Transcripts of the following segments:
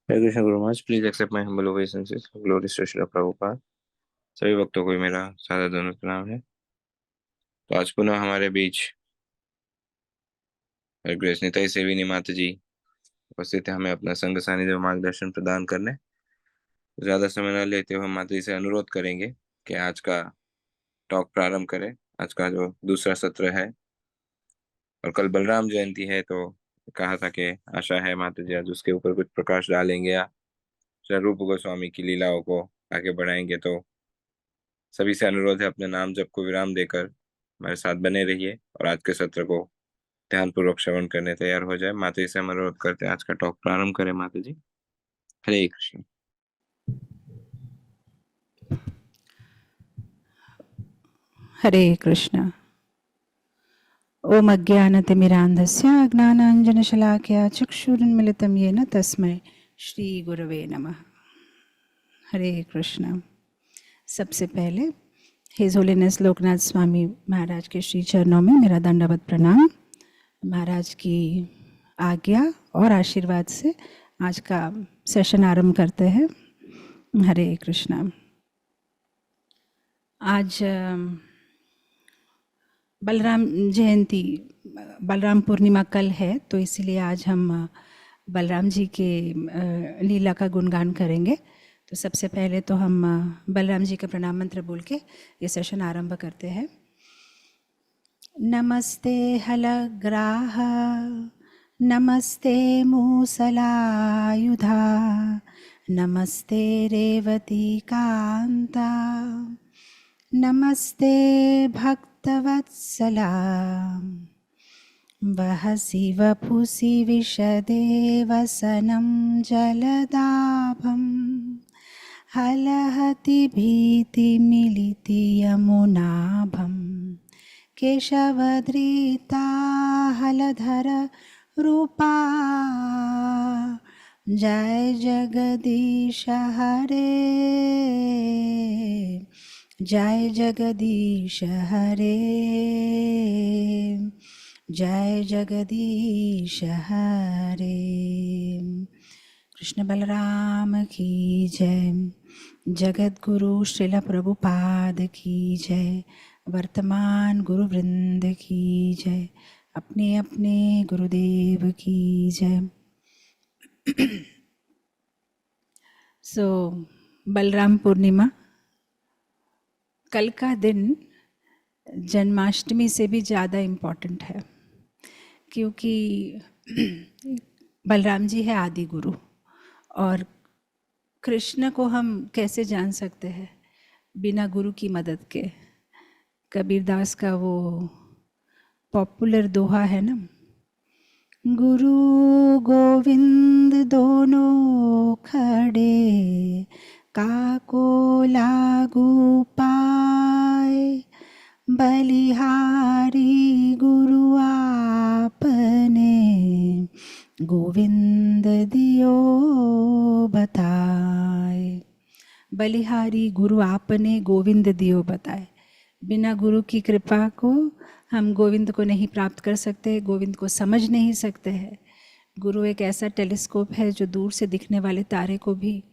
हरे कृष्ण गुरु महाराज, please accept my humble obeisances. Glories to Srila Prabhupada. सभी भक्तों को मेरा सादर दंड प्रणाम है। तो आज पुनः हमारे बीच हर ग्रेस निताई सेविनी माता जी उपस्थित है, हमें अपना संग सानिध्य और मार्गदर्शन प्रदान करने। ज्यादा समय न लेते हुए हम माता जी से अनुरोध करेंगे कि आज का टॉक प्रारंभ करें। आज का जो दूसरा सत्र है और कल बलराम जयंती है, तो कहा था कि आशा है माता जी आज उसके ऊपर कुछ प्रकाश डालेंगे या श्री रूप गोस्वामी की लीलाओं को आगे बढ़ाएंगे। तो सभी से अनुरोध है, अपने नाम जप को विराम देकर हमारे साथ बने रहिए और आज के सत्र को ध्यानपूर्वक श्रवण करने तैयार हो जाए। माता जी से हम अनुरोध करते हैं आज का टॉक प्रारंभ करें। माता जी, हरे कृष्ण। हरे कृष्ण। ओम अज्ञानतिमिरान्धस्य ज्ञानाञ्जनशलाकया चक्षुरुन्मिलितं येन तस्मै श्रीगुरवे नमः। हरे कृष्ण। सबसे पहले हिज होलीनेस लोकनाथ स्वामी महाराज के श्री चरणों में मेरा दंडवत प्रणाम। महाराज की आज्ञा और आशीर्वाद से आज का सेशन आरंभ करते हैं। हरे कृष्ण। आज बलराम जयंती, बलराम पूर्णिमा कल है, तो इसीलिए आज हम बलराम जी के लीला का गुणगान करेंगे। तो सबसे पहले तो हम बलराम जी का प्रणाम मंत्र बोल के ये सेशन आरंभ करते हैं। नमस्ते हलग्राह, नमस्ते मूसलायुधा, नमस्ते रेवती कांता, नमस्ते भक्तवत्सला, वहसि वपुसि विशदे वसनं जलदाभं, हलहति भीतिमिलिति यमुनाभं, केशवधृता हलधर रूपा, जय जगदीश हरे, जय जगदीश हरे, जय जगदीश हरे। कृष्ण बलराम की जय। जगत गुरु श्रील प्रभुपाद की जय। वर्तमान गुरु वृंद की जय। अपने अपने गुरुदेव की जय। सो बलराम पूर्णिमा कल का दिन जन्माष्टमी से भी ज़्यादा इम्पॉर्टेंट है, क्योंकि बलराम जी है आदि गुरु, और कृष्ण को हम कैसे जान सकते हैं बिना गुरु की मदद के। कबीरदास का वो पॉपुलर दोहा है ना, गुरु गोविंद दोनों खड़े, काको लागू पाए, बलिहारी गुरु आपने, गोविंद दियो बताए। बलिहारी गुरु आपने, गोविंद दियो बताए। बिना गुरु की कृपा को हम गोविंद को नहीं प्राप्त कर सकते, गोविंद को समझ नहीं सकते हैं। गुरु एक ऐसा टेलीस्कोप है जो दूर से दिखने वाले तारे को भी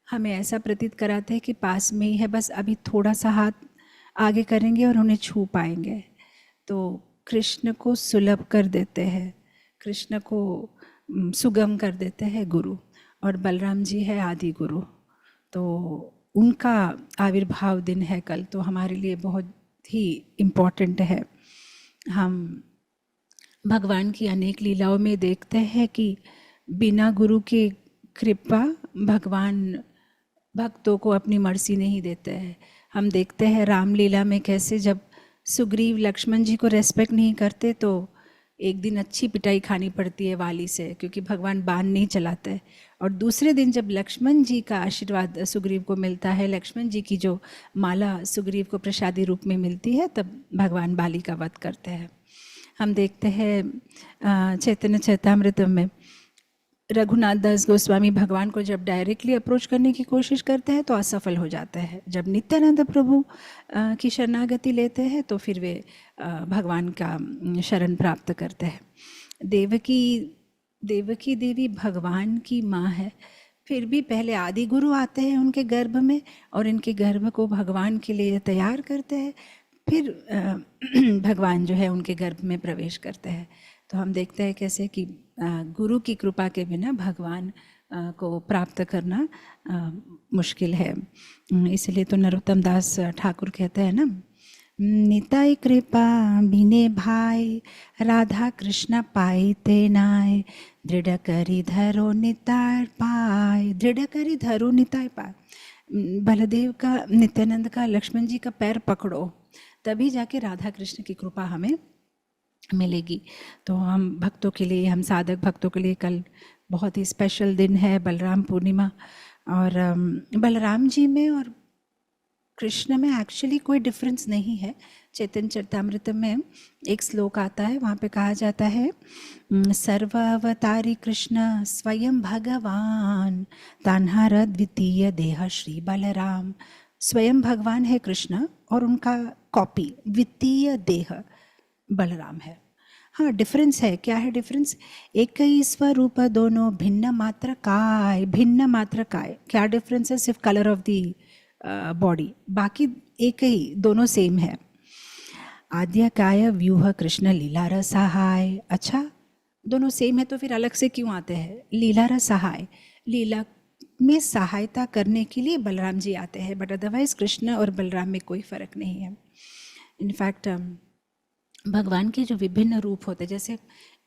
हमें ऐसा प्रतीत कराते हैं कि पास में ही है, बस अभी थोड़ा सा हाथ आगे करेंगे और उन्हें छू पाएंगे। तो कृष्ण को सुलभ कर देते हैं, कृष्ण को सुगम कर देते हैं गुरु, और बलराम जी है आदि गुरु। तो उनका आविर्भाव दिन है कल, तो हमारे लिए बहुत ही इम्पॉर्टेंट है। हम भगवान की अनेक लीलाओं में देखते हैं कि बिना गुरु की कृपा भगवान भक्तों को अपनी मर्जी नहीं देते हैं। हम देखते हैं रामलीला में कैसे जब सुग्रीव लक्ष्मण जी को रेस्पेक्ट नहीं करते तो एक दिन अच्छी पिटाई खानी पड़ती है वाली से, क्योंकि भगवान बाण नहीं चलाते। और दूसरे दिन जब लक्ष्मण जी का आशीर्वाद सुग्रीव को मिलता है, लक्ष्मण जी की जो माला सुग्रीव को प्रसादी रूप में मिलती है, तब भगवान बाली का वध करते हैं। हम देखते हैं चैतन्य चैतामृत में रघुनाथ दास गोस्वामी भगवान को जब डायरेक्टली अप्रोच करने की कोशिश करते हैं तो असफल हो जाते हैं। जब नित्यानंद प्रभु की शरणागति लेते हैं तो फिर वे भगवान का शरण प्राप्त करते हैं। देवकी देवी भगवान की माँ है, फिर भी पहले आदि गुरु आते हैं उनके गर्भ में और इनके गर्भ को भगवान के लिए तैयार करते हैं, फिर भगवान जो है उनके गर्भ में प्रवेश करते हैं। तो हम देखते हैं कैसे कि गुरु की कृपा के बिना भगवान को प्राप्त करना मुश्किल है। इसलिए तो नरोत्तम दास ठाकुर कहते हैं ना, निताई कृपा बिने भाई, राधा कृष्ण पाई ते नाय, दृढ़ करी धरो निताय पाय, दृढ़ करी धरो निताय पाय। बलदेव का, नित्यानंद का, लक्ष्मण जी का पैर पकड़ो, तभी जाके राधा कृष्ण की कृपा हमें मिलेगी। तो हम भक्तों के लिए, हम साधक भक्तों के लिए कल बहुत ही स्पेशल दिन है, बलराम पूर्णिमा। और बलराम जी में और कृष्ण में एक्चुअली कोई डिफरेंस नहीं है। चैतन्य चरितामृत में एक श्लोक आता है, वहाँ पे कहा जाता है, सर्वावतारी कृष्ण स्वयं भगवान, तान्हार द्वितीय देह श्री बलराम। स्वयं भगवान है कृष्ण और उनका कॉपी द्वितीय देह बलराम है। हाँ, डिफरेंस है। क्या है डिफरेंस? एक ही स्वरूप दोनों भिन्न मात्र काय, भिन्न मात्र काय। क्या डिफरेंस है? सिर्फ कलर ऑफ दी बॉडी, बाकी एक ही, दोनों सेम है। आद्य काय व्यूह कृष्ण लीला रसहाय। अच्छा, दोनों सेम है तो फिर अलग से क्यों आते हैं? लीला रसहाय, लीला में सहायता करने के लिए बलराम जी आते हैं, बट अदरवाइज कृष्ण और बलराम में कोई फर्क नहीं है। इनफैक्ट भगवान के जो विभिन्न रूप होते हैं, जैसे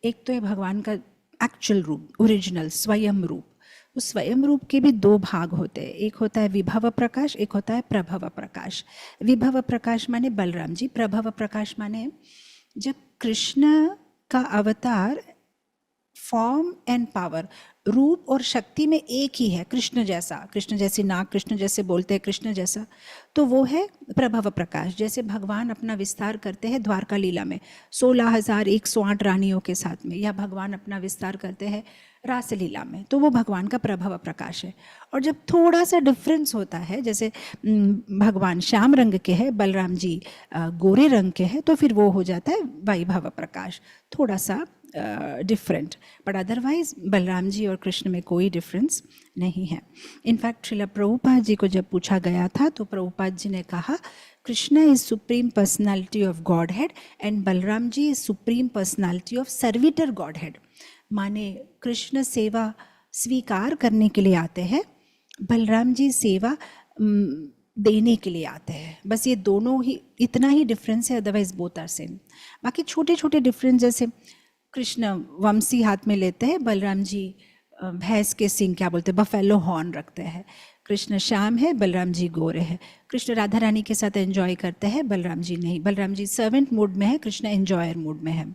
एक तो है भगवान का एक्चुअल रूप, ओरिजिनल स्वयं रूप। उस स्वयं रूप के भी दो भाग होते हैं, एक होता है विभव प्रकाश, एक होता है प्रभव प्रकाश। विभव प्रकाश माने बलराम जी, प्रभव प्रकाश माने जब कृष्ण का अवतार फॉर्म एंड पावर, रूप और शक्ति में एक ही है, कृष्ण जैसा, कृष्ण जैसी नाक, कृष्ण जैसे बोलते हैं, कृष्ण जैसा, तो वो है प्रभव प्रकाश। जैसे भगवान अपना विस्तार करते हैं द्वारका लीला में 16,108 रानियों के साथ में, या भगवान अपना विस्तार करते हैं रास लीला में, तो वो भगवान का प्रभव प्रकाश है। और जब थोड़ा सा डिफरेंस होता है, जैसे भगवान श्याम रंग के हैं, बलराम जी गोरे रंग के हैं, तो फिर वो हो जाता है वैभव प्रकाश, थोड़ा सा different. But otherwise Balram ji और कृष्ण में कोई डिफरेंस नहीं है। इनफैक्ट श्रीला प्रभुपाद जी को जब पूछा गया था तो प्रभुपाद जी ने कहा, Krishna is supreme personality of Godhead and Balram ji is supreme personality of servitor Godhead. माने कृष्ण सेवा स्वीकार करने के लिए आते हैं, बलराम जी सेवा देने के लिए आते हैं। बस ये दोनों ही, इतना ही डिफरेंस है, अदरवाइज बोथ आर सेम। बाकी छोटे छोटे डिफरेंस, जैसे कृष्ण वंशी हाथ में लेते हैं, बलराम जी भैंस के सिंग, क्या बोलते हैं, बफेलो हॉर्न रखते हैं। कृष्ण श्याम है, बलराम जी गोरे है। कृष्ण राधा रानी के साथ एंजॉय करते हैं, बलराम जी नहीं, बलराम जी सर्वेंट मूड में है, कृष्ण एंजॉयर मूड में है।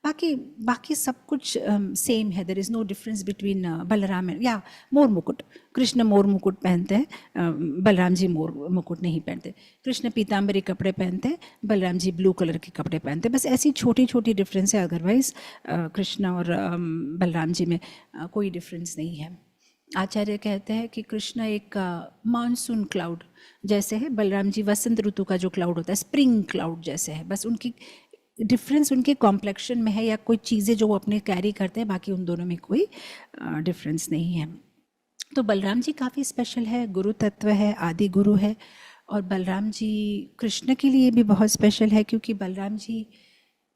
बाकी बाकी सब कुछ सेम है। There is no difference between Balram and, या मोर मुकुट, कृष्ण मोर मुकुट पहनते हैं, बलराम जी मोर मुकुट नहीं पहनते। कृष्ण पीताम्बरी कपड़े पहनते हैं, बलराम जी ब्लू कलर के कपड़े पहनते हैं। बस ऐसी छोटी छोटी डिफरेंस है, अदरवाइज कृष्ण और बलराम जी में कोई डिफरेंस नहीं है। आचार्य कहते हैं कि कृष्ण एक मानसून क्लाउड जैसे है, बलराम जी वसंत ऋतु का जो क्लाउड होता है, स्प्रिंग क्लाउड जैसे है। बस उनकी डिफरेंस उनके कॉम्प्लेक्शन में है, या कोई चीज़ें जो वो अपने कैरी करते हैं, बाकी उन दोनों में कोई डिफरेंस नहीं है। तो बलराम जी काफ़ी स्पेशल है, गुरु तत्व है, आदि गुरु है। और बलराम जी कृष्ण के लिए भी बहुत स्पेशल है, क्योंकि बलराम जी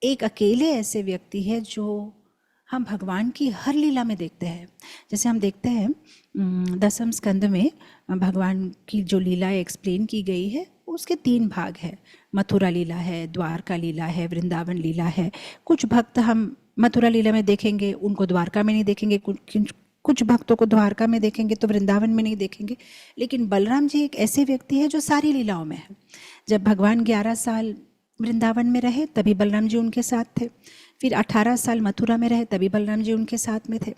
एक अकेले ऐसे व्यक्ति है जो हम भगवान की हर लीला में देखते हैं। जैसे हम देखते हैं 10वें स्कंद में भगवान की जो लीला एक्सप्लेन की गई है, उसके 3 भाग है। मथुरा लीला है, द्वारका लीला है, वृंदावन लीला है। कुछ भक्त हम मथुरा लीला में देखेंगे, उनको द्वारका में नहीं देखेंगे, कुछ भक्तों को द्वारका में देखेंगे तो वृंदावन में नहीं देखेंगे। लेकिन बलराम जी एक ऐसे व्यक्ति है जो सारी लीलाओं में है। जब भगवान 11 साल वृंदावन में रहे तभी बलराम जी उनके साथ थे, फिर 18 साल मथुरा में रहे तभी बलराम जी उनके साथ में थे,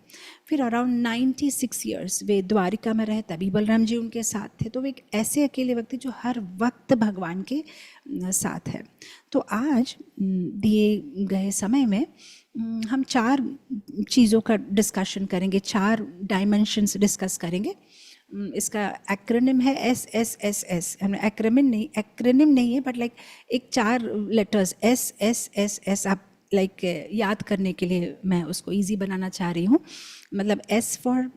फिर अराउंड 96 ईयर्स वे द्वारिका में रहे तभी बलराम जी उनके साथ थे। तो वे एक ऐसे अकेले व्यक्ति जो हर वक्त भगवान के साथ है। तो आज दिए गए समय में हम 4 चीज़ों का डिस्कशन करेंगे, 4 डायमेंशंस डिस्कस करेंगे। इसका एक्रोनिम है SSSS। हमने एक्रोनिम नहीं है, बट लाइक एक 4 लेटर्स SSSS, आप लाइक याद करने के लिए मैं उसको इजी बनाना चाह रही हूँ। मतलब S for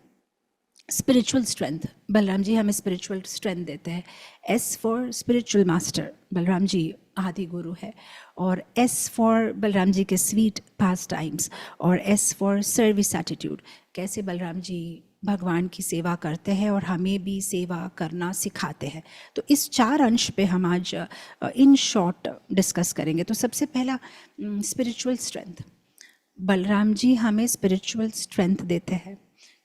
spiritual strength, Balaram ji हमें स्पिरिचुअल स्ट्रेंथ देते हैं। S for spiritual master, Balaram ji आदि गुरु है। और एस फॉर बलराम जी के स्वीट पास टाइम्स, और एस फॉर सर्विस एटीट्यूड, कैसे बलराम जी भगवान की सेवा करते हैं और हमें भी सेवा करना सिखाते हैं। तो इस 4 अंश पे हम आज इन शॉर्ट डिस्कस करेंगे। तो सबसे पहला स्पिरिचुअल स्ट्रेंथ। बलराम जी हमें स्पिरिचुअल स्ट्रेंथ देते हैं।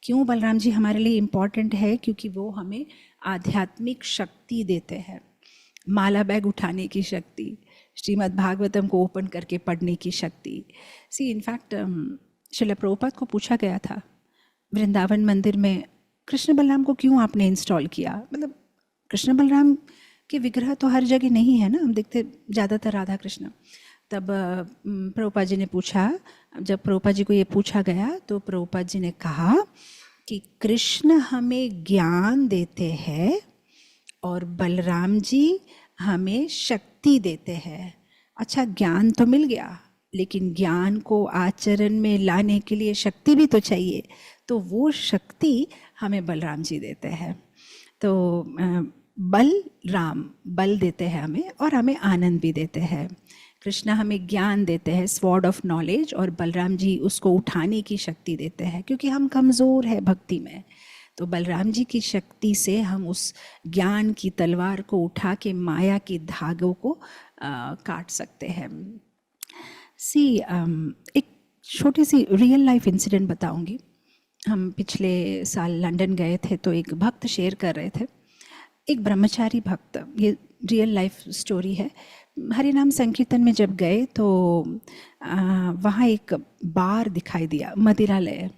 क्यों बलराम जी हमारे लिए इम्पॉर्टेंट है? क्योंकि वो हमें आध्यात्मिक शक्ति देते हैं, माला बैग उठाने की शक्ति, श्रीमद् भागवतम को ओपन करके पढ़ने की शक्ति। सी इनफैक्ट श्रील प्रभुपाद को पूछा गया था वृंदावन मंदिर में, कृष्ण बलराम को क्यों आपने इंस्टॉल किया? मतलब कृष्ण बलराम के विग्रह तो हर जगह नहीं है ना, हम देखते ज़्यादातर राधा कृष्ण। तब प्रभुपाद जी ने पूछा, जब प्रभुपाद जी को ये पूछा गया तो प्रभुपाद जी ने कहा कि कृष्ण हमें ज्ञान देते हैं और बलराम जी हमें शक्ति देते हैं। अच्छा, ज्ञान तो मिल गया, लेकिन ज्ञान को आचरण में लाने के लिए शक्ति भी तो चाहिए, तो वो शक्ति हमें बलराम जी देते हैं। तो बलराम बल देते हैं हमें और हमें आनंद भी देते हैं। कृष्णा हमें ज्ञान देते हैं, स्वॉर्ड ऑफ नॉलेज, और बलराम जी उसको उठाने की शक्ति देते हैं क्योंकि हम कमज़ोर हैं भक्ति में। तो बलराम जी की शक्ति से हम उस ज्ञान की तलवार को उठा के माया की धागों को काट सकते हैं। एक छोटी सी रियल लाइफ इंसिडेंट बताऊंगी। हम पिछले साल लंदन गए थे तो एक भक्त शेयर कर रहे थे, एक ब्रह्मचारी भक्त, ये रियल लाइफ स्टोरी है। हरिनाम संकीर्तन में जब गए तो वहाँ एक बार दिखाई दिया, मदिरालय।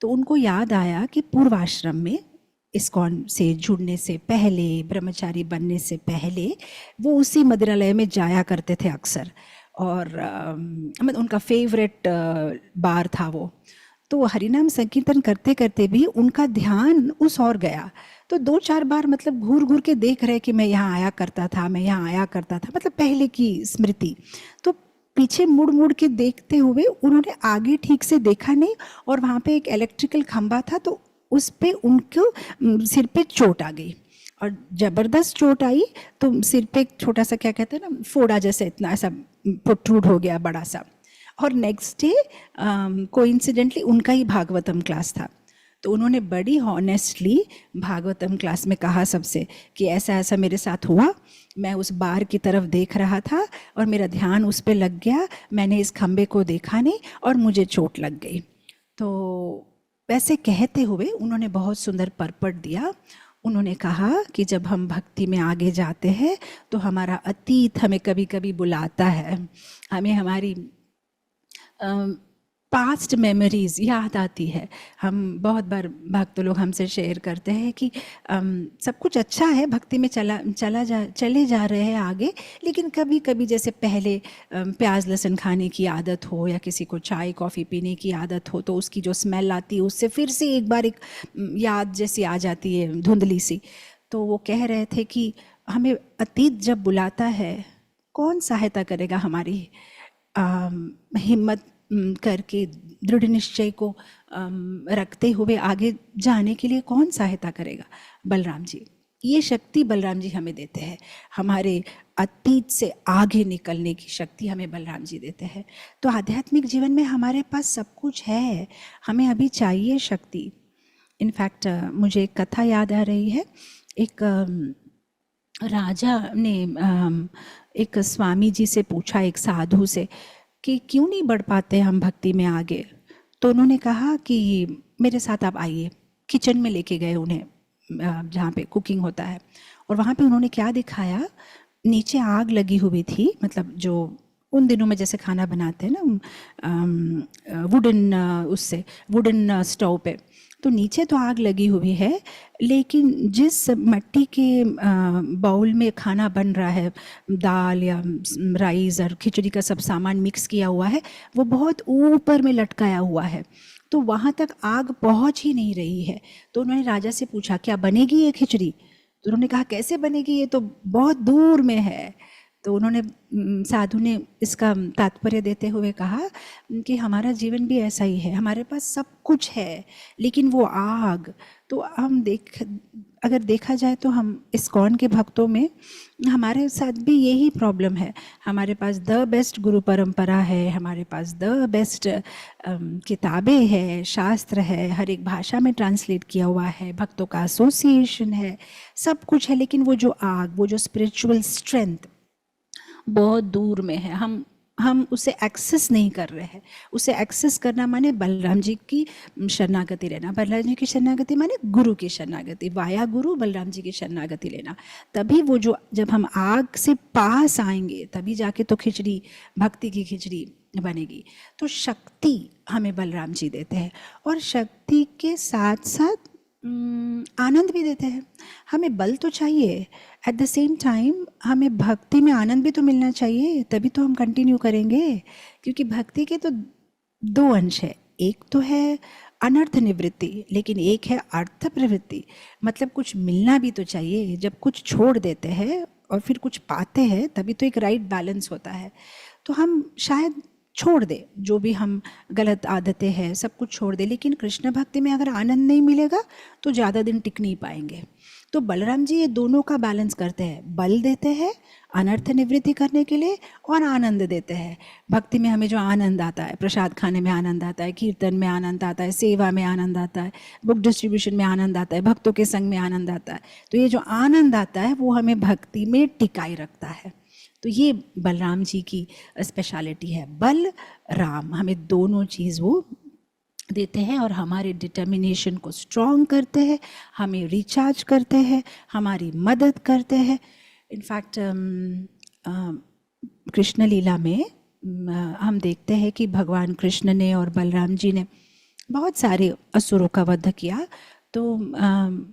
तो उनको याद आया कि पूर्वाश्रम में इस्कॉन से जुड़ने से पहले, ब्रह्मचारी बनने से पहले वो उसी मदिरालय में जाया करते थे अक्सर, और मतलब उनका फेवरेट बार था वो। तो हरिनाम संकीर्तन करते करते भी उनका ध्यान उस ओर गया। तो 2-4 बार मतलब घूर घूर के देख रहे कि मैं यहाँ आया करता था, मैं यहाँ आया करता था, मतलब पहले की स्मृति। तो पीछे मुड़ मुड़ के देखते हुए उन्होंने आगे ठीक से देखा नहीं, और वहाँ पे एक इलेक्ट्रिकल खंभा था, तो उस पे उनको सिर पे चोट आ गई, और ज़बरदस्त चोट आई। तो सिर पे एक छोटा सा, क्या कहते हैं ना, फोड़ा जैसे, इतना ऐसा प्रोट्रूड हो गया बड़ा सा। और नेक्स्ट डे कोइंसिडेंटली उनका ही भागवतम क्लास था, तो उन्होंने बड़ी हॉनेस्टली भागवतम क्लास में कहा सबसे कि ऐसा ऐसा मेरे साथ हुआ, मैं उस बार की तरफ देख रहा था और मेरा ध्यान उस पर लग गया, मैंने इस खम्बे को देखा नहीं और मुझे चोट लग गई। तो वैसे कहते हुए उन्होंने बहुत सुंदर परपट दिया। उन्होंने कहा कि जब हम भक्ति में आगे जाते हैं तो हमारा अतीत हमें कभी कभी बुलाता है, हमें हमारी पास्ट मेमोरीज याद आती है। हम बहुत बार भक्त लोग हमसे शेयर करते हैं कि सब कुछ अच्छा है, भक्ति में चले जा रहे हैं आगे, लेकिन कभी कभी जैसे पहले प्याज लहसुन खाने की आदत हो या किसी को चाय कॉफ़ी पीने की आदत हो, तो उसकी जो स्मेल आती है उससे फिर से एक बार एक याद जैसी आ जाती है, धुंधली सी। तो वो कह रहे थे कि हमें अतीत जब बुलाता है, कौन सहायता करेगा हमारी हिम्मत करके, दृढ़ निश्चय को रखते हुए आगे जाने के लिए कौन सहायता करेगा? बलराम जी। ये शक्ति बलराम जी हमें देते हैं, हमारे अतीत से आगे निकलने की शक्ति हमें बलराम जी देते हैं। तो आध्यात्मिक जीवन में हमारे पास सब कुछ है, हमें अभी चाहिए शक्ति। इनफैक्ट मुझे एक कथा याद आ रही है। एक राजा ने एक स्वामी जी से पूछा, एक साधु से, कि क्यों नहीं बढ़ पाते हम भक्ति में आगे? तो उन्होंने कहा कि मेरे साथ आप आइए। किचन में लेके गए उन्हें, जहाँ पे कुकिंग होता है, और वहाँ पे उन्होंने क्या दिखाया, नीचे आग लगी हुई थी, मतलब जो उन दिनों में जैसे खाना बनाते हैं ना वुडन, उससे वुडन स्टोव पे, तो नीचे तो आग लगी हुई है, लेकिन जिस मिट्टी के बाउल में खाना बन रहा है, दाल या राइस और खिचड़ी का सब सामान मिक्स किया हुआ है, वो बहुत ऊपर में लटकाया हुआ है, तो वहाँ तक आग पहुँच ही नहीं रही है। तो उन्होंने राजा से पूछा, क्या बनेगी ये खिचड़ी? तो उन्होंने कहा, कैसे बनेगी, ये तो बहुत दूर में है। तो उन्होंने साधु ने इसका तात्पर्य देते हुए कहा कि हमारा जीवन भी ऐसा ही है, हमारे पास सब कुछ है लेकिन वो आग, तो हम अगर देखा जाए तो हम इस्कॉन के भक्तों में हमारे साथ भी यही प्रॉब्लम है। हमारे पास द बेस्ट गुरु परंपरा है, हमारे पास द बेस्ट किताबें हैं, शास्त्र है, हर एक भाषा में ट्रांसलेट किया हुआ है, भक्तों का एसोसिएशन है, सब कुछ है, लेकिन वो जो आग, वो जो स्पिरिचुअल स्ट्रेंथ बहुत दूर में है। हम उसे एक्सेस नहीं कर रहे हैं। उसे एक्सेस करना माने बलराम जी की शरणागति लेना, बलराम जी की शरणागति माने गुरु की शरणागति, वाया गुरु बलराम जी की शरणागति लेना। तभी वो जो, जब हम आग से पास आएंगे तभी जाके तो खिचड़ी, भक्ति की खिचड़ी बनेगी। तो शक्ति हमें बलराम जी देते हैं और शक्ति के साथ साथ आनंद भी देते हैं। हमें बल तो चाहिए, एट द सेम टाइम हमें भक्ति में आनंद भी तो मिलना चाहिए, तभी तो हम कंटिन्यू करेंगे। क्योंकि भक्ति के तो दो अंश है, एक तो है अनर्थ निवृत्ति, लेकिन एक है अर्थ प्रवृत्ति। मतलब कुछ मिलना भी तो चाहिए। जब कुछ छोड़ देते हैं और फिर कुछ पाते हैं तभी तो एक राइट बैलेंस होता है। तो हम शायद छोड़ दे जो भी हम गलत आदतें हैं, सब कुछ छोड़ दे, लेकिन कृष्ण भक्ति में अगर आनंद नहीं मिलेगा तो ज़्यादा दिन टिक नहीं पाएंगे। तो बलराम जी ये दोनों का बैलेंस करते हैं, बल देते हैं अनर्थ निवृत्ति करने के लिए और आनंद देते हैं। भक्ति में हमें जो आनंद आता है, प्रसाद खाने में आनंद आता है, कीर्तन में आनंद आता है, सेवा में आनंद आता है, बुक डिस्ट्रीब्यूशन में आनंद आता है, भक्तों के संग में आनंद आता है। तो ये जो आनंद आता है वो हमें भक्ति में टिकाए रखता है। तो ये बलराम जी की स्पेशलिटी है। बल राम हमें दोनों चीज़ वो देते हैं और हमारे डिटर्मिनेशन को स्ट्रॉन्ग करते हैं, हमें रिचार्ज करते हैं, हमारी मदद करते हैं। इनफैक्ट कृष्ण लीला में हम देखते हैं कि भगवान कृष्ण ने और बलराम जी ने बहुत सारे असुरों का वध किया। तो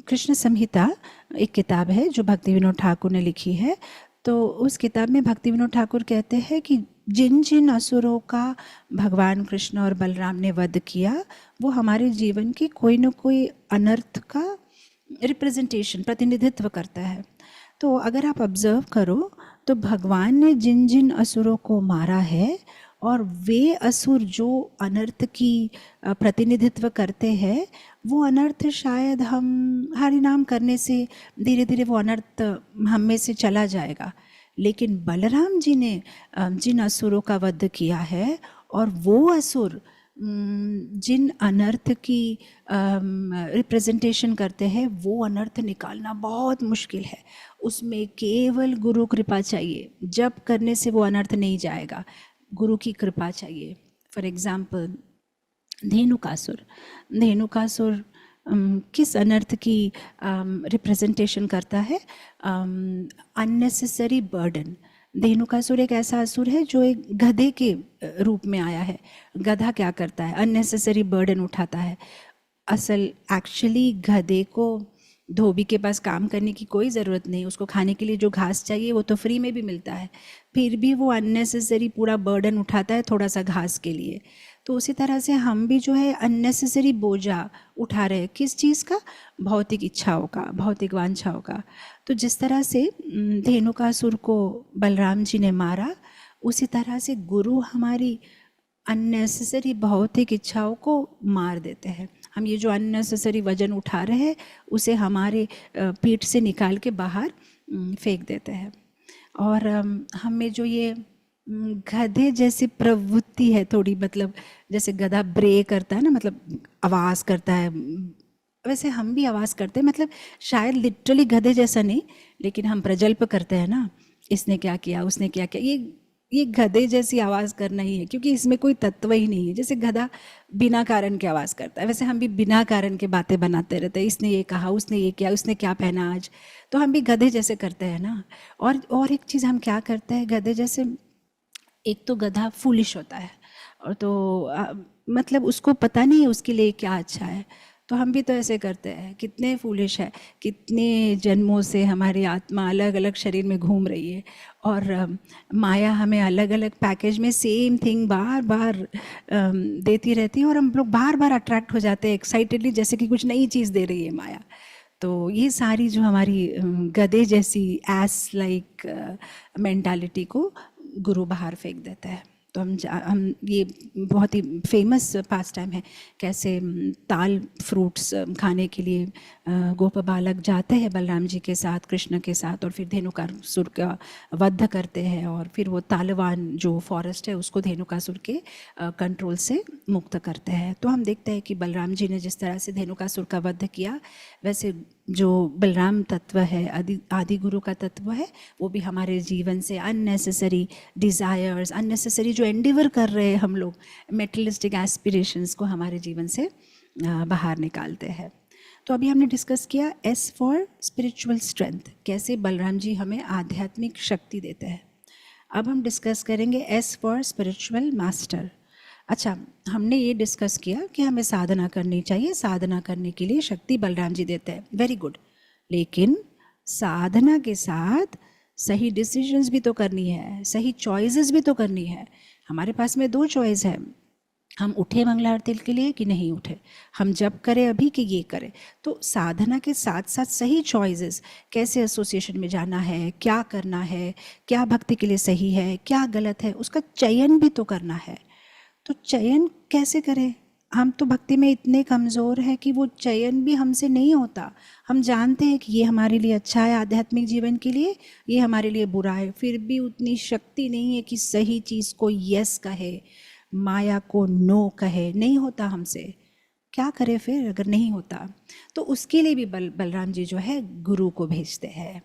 कृष्ण संहिता एक किताब है जो भक्ति विनोद ठाकुर ने लिखी है। तो उस किताब में भक्ति विनोद ठाकुर कहते हैं कि जिन जिन असुरों का भगवान कृष्ण और बलराम ने वध किया वो हमारे जीवन की कोई न कोई अनर्थ का रिप्रेजेंटेशन, प्रतिनिधित्व करता है। तो अगर आप ऑब्जर्व करो तो भगवान ने जिन जिन असुरों को मारा है और वे असुर जो अनर्थ की प्रतिनिधित्व करते हैं, वो अनर्थ शायद हम हरि नाम करने से धीरे धीरे वो अनर्थ हम में से चला जाएगा। लेकिन बलराम जी ने जिन असुरों का वध किया है और वो असुर जिन अनर्थ की रिप्रेजेंटेशन करते हैं, वो अनर्थ निकालना बहुत मुश्किल है। उसमें केवल गुरु कृपा चाहिए, जप करने से वो अनर्थ नहीं जाएगा, गुरु की कृपा चाहिए। फॉर एग्जाम्पल धेनुकासुर किस अनर्थ की रिप्रेजेंटेशन करता है? Unnecessary burden. धेनुकासुर एक ऐसा असुर है जो एक गधे के रूप में आया है। गधा क्या करता है? अननेसेसरी बर्डन उठाता है। एक्चुअली गधे को धोबी के पास काम करने की कोई ज़रूरत नहीं, उसको खाने के लिए जो घास चाहिए वो तो फ्री में भी मिलता है, फिर भी वो अननेसेसरी पूरा बर्डन उठाता है थोड़ा सा घास के लिए। तो उसी तरह से हम भी जो है अननेसेसरी बोझा उठा रहे हैं। किस चीज़ का? भौतिक इच्छाओं का, भौतिक वांछाओं का। तो जिस तरह से धेनुकासुर को बलराम जी ने मारा, उसी तरह से गुरु हमारी अननेसेसरी भौतिक इच्छाओं को मार देते हैं। हम ये जो अननेसेसरी वजन उठा रहे हैं उसे हमारे पीठ से निकाल के बाहर फेंक देते हैं। और हमें जो ये गधे जैसी प्रवृत्ति है थोड़ी, मतलब जैसे गधा ब्रे करता है ना, मतलब आवाज़ करता है, वैसे हम भी आवाज़ करते हैं। मतलब शायद लिटरली गधे जैसा नहीं, लेकिन हम प्रजल्प करते हैं ना, इसने क्या किया, उसने क्या किया, ये गधे जैसी आवाज़ करना ही है, क्योंकि इसमें कोई तत्व ही नहीं है। जैसे गधा बिना कारण के आवाज़ करता है, वैसे हम भी बिना कारण के बातें बनाते रहते हैं। इसने ये कहा, उसने ये किया, उसने क्या पहना आज, तो हम भी गधे जैसे करते हैं ना। और एक चीज़ हम क्या करते हैं गधे जैसे, एक तो गधा फूलिश होता है, और तो मतलब उसको पता नहीं है उसके लिए क्या अच्छा है, तो हम भी तो ऐसे करते हैं। कितने फूलिश है, कितने जन्मों से हमारी आत्मा अलग अलग शरीर में घूम रही है, और माया हमें अलग अलग पैकेज में सेम थिंग बार बार देती रहती है, और हम लोग बार बार अट्रैक्ट हो जाते हैं एक्साइटेडली, जैसे कि कुछ नई चीज़ दे रही है माया। तो ये सारी जो हमारी गधे जैसी एस लाइक मेंटालिटी को गुरु बाहर फेंक देता है। तो हम ये बहुत ही फेमस पास टाइम है, कैसे ताल फ्रूट्स खाने के लिए गोप बालक जाते हैं बलराम जी के साथ, कृष्ण के साथ, और फिर धेनुकासुर का वध करते हैं, और फिर वो तालवान जो फॉरेस्ट है उसको धेनुकासुर के कंट्रोल से मुक्त करते हैं। तो हम देखते हैं कि बलराम जी ने जिस तरह से धेनुकासुर का वध किया, वैसे जो बलराम तत्व है, आदि गुरु का तत्व है, वो भी हमारे जीवन से अननेसेसरी डिज़ायर्स, अननेसेसरी जो एंडिवर कर रहे हैं हम लोग, मेटलिस्टिक एस्पिरेशंस को हमारे जीवन से बाहर निकालते हैं। तो अभी हमने डिस्कस किया एस फॉर स्पिरिचुअल स्ट्रेंथ, कैसे बलराम जी हमें आध्यात्मिक शक्ति देते हैं। अब हम डिस्कस करेंगे एस फॉर स्पिरिचुअल मास्टर। अच्छा, हमने ये डिस्कस किया कि हमें साधना करनी चाहिए, साधना करने के लिए शक्ति बलराम जी देते हैं, वेरी गुड। लेकिन साधना के साथ सही डिसीजंस भी तो करनी है, सही चॉइसेस भी तो करनी है। हमारे पास में 2 चॉइस है, हम उठे मंगला आरती के लिए कि नहीं उठे, हम जब करें अभी कि ये करें। तो साधना के साथ साथ सही चॉइसेस, कैसे एसोसिएशन में जाना है, क्या करना है, क्या भक्ति के लिए सही है, क्या गलत है, उसका चयन भी तो करना है। तो चयन कैसे करें? हम तो भक्ति में इतने कमज़ोर हैं कि वो चयन भी हमसे नहीं होता। हम जानते हैं कि ये हमारे लिए अच्छा है आध्यात्मिक जीवन के लिए, ये हमारे लिए बुरा है, फिर भी उतनी शक्ति नहीं है कि सही चीज़ को यस कहे, माया को नो कहे, नहीं होता हमसे। क्या करें फिर अगर नहीं होता? तो उसके लिए भी बलराम जी जो है गुरु को भेजते हैं।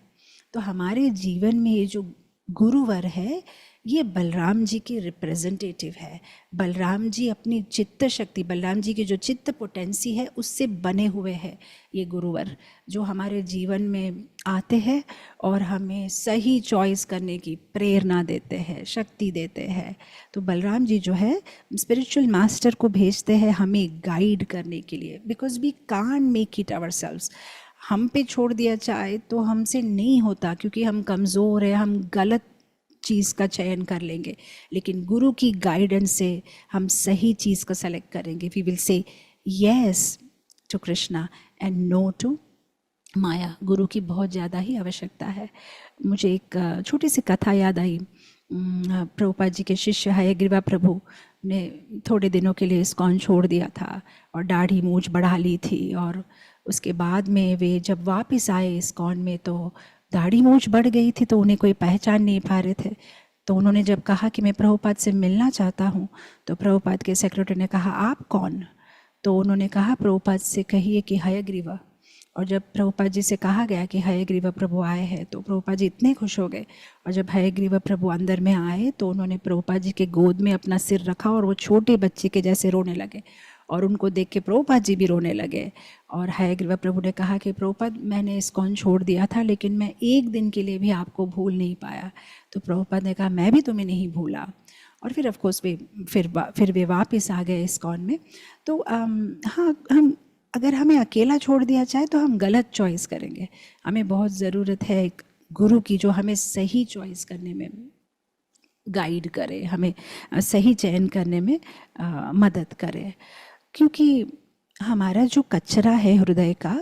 तो हमारे जीवन में ये जो गुरुवर है, ये बलराम जी के रिप्रेजेंटेटिव है। बलराम जी अपनी चित्त शक्ति, बलराम जी की जो चित्त पोटेंसी है, उससे बने हुए हैं ये गुरुवर, जो हमारे जीवन में आते हैं और हमें सही चॉइस करने की प्रेरणा देते हैं, शक्ति देते हैं। तो बलराम जी जो है स्पिरिचुअल मास्टर को भेजते हैं हमें गाइड करने के लिए, because we can't make it ourselves. हम पे छोड़ दिया जाए तो हमसे नहीं होता, क्योंकि हम कमज़ोर हैं, हम गलत चीज़ का चयन कर लेंगे। लेकिन गुरु की गाइडेंस से हम सही चीज़ को सेलेक्ट करेंगे। We will say yes to Krishna and no to Maya. गुरु की बहुत ज़्यादा ही आवश्यकता है। मुझे एक छोटी सी कथा याद आई। प्रभुपाद जी के शिष्य हयग्रीवा प्रभु ने थोड़े दिनों के लिए इस्कॉन छोड़ दिया था और दाढ़ी मूछ बढ़ा ली थी, और उसके बाद में वे जब वापस आए इस्कॉन में तो दाढ़ी मूछ बढ़ गई थी, तो उन्हें कोई पहचान नहीं पा रहे थे। तो उन्होंने जब कहा कि मैं प्रभुपाद से मिलना चाहता हूँ, तो प्रभुपाद के सेक्रेटरी ने कहा आप कौन? तो उन्होंने कहा प्रभुपाद से कहिए कि हयग्रीवा। और जब प्रभुपाद जी से कहा गया कि हयग्रीवा प्रभु आए हैं, तो प्रभुपाद जी इतने खुश हो गए। और जब हयग्रीवा प्रभु अंदर में आए तो उन्होंने प्रभुपाद जी के गोद में अपना सिर रखा और वो छोटे बच्चे के जैसे रोने लगे, और उनको देख के प्रभुपाद जी भी रोने लगे। और हयग्रीवा प्रभु ने कहा कि प्रभुपाद, मैंने इस्कॉन छोड़ दिया था, लेकिन मैं एक दिन के लिए भी आपको भूल नहीं पाया। तो प्रभुपाद ने कहा मैं भी तुम्हें नहीं भूला। और फिर ऑफकोर्स फिर वे वापस आ गए इस्कॉन में। तो हाँ, हम अगर हमें अकेला छोड़ दिया जाए तो हम गलत चॉइस करेंगे। हमें बहुत ज़रूरत है एक गुरु की जो हमें सही चॉइस करने में गाइड करे, हमें सही चयन करने में मदद करे। क्योंकि हमारा जो कचरा है हृदय का,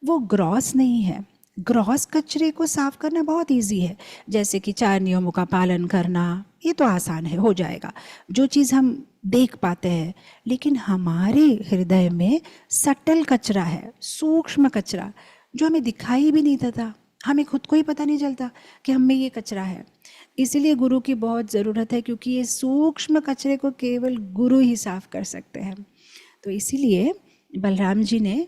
वो ग्रॉस नहीं है। ग्रॉस कचरे को साफ करना बहुत इजी है, जैसे कि 4 नियमों का पालन करना, ये तो आसान है, हो जाएगा, जो चीज़ हम देख पाते हैं। लेकिन हमारे हृदय में सटल कचरा है, सूक्ष्म कचरा, जो हमें दिखाई भी नहीं देता, हमें खुद को ही पता नहीं चलता कि हम में ये कचरा है। इसीलिए गुरु की बहुत ज़रूरत है, क्योंकि ये सूक्ष्म कचरे को केवल गुरु ही साफ कर सकते हैं। तो इसीलिए बलराम जी ने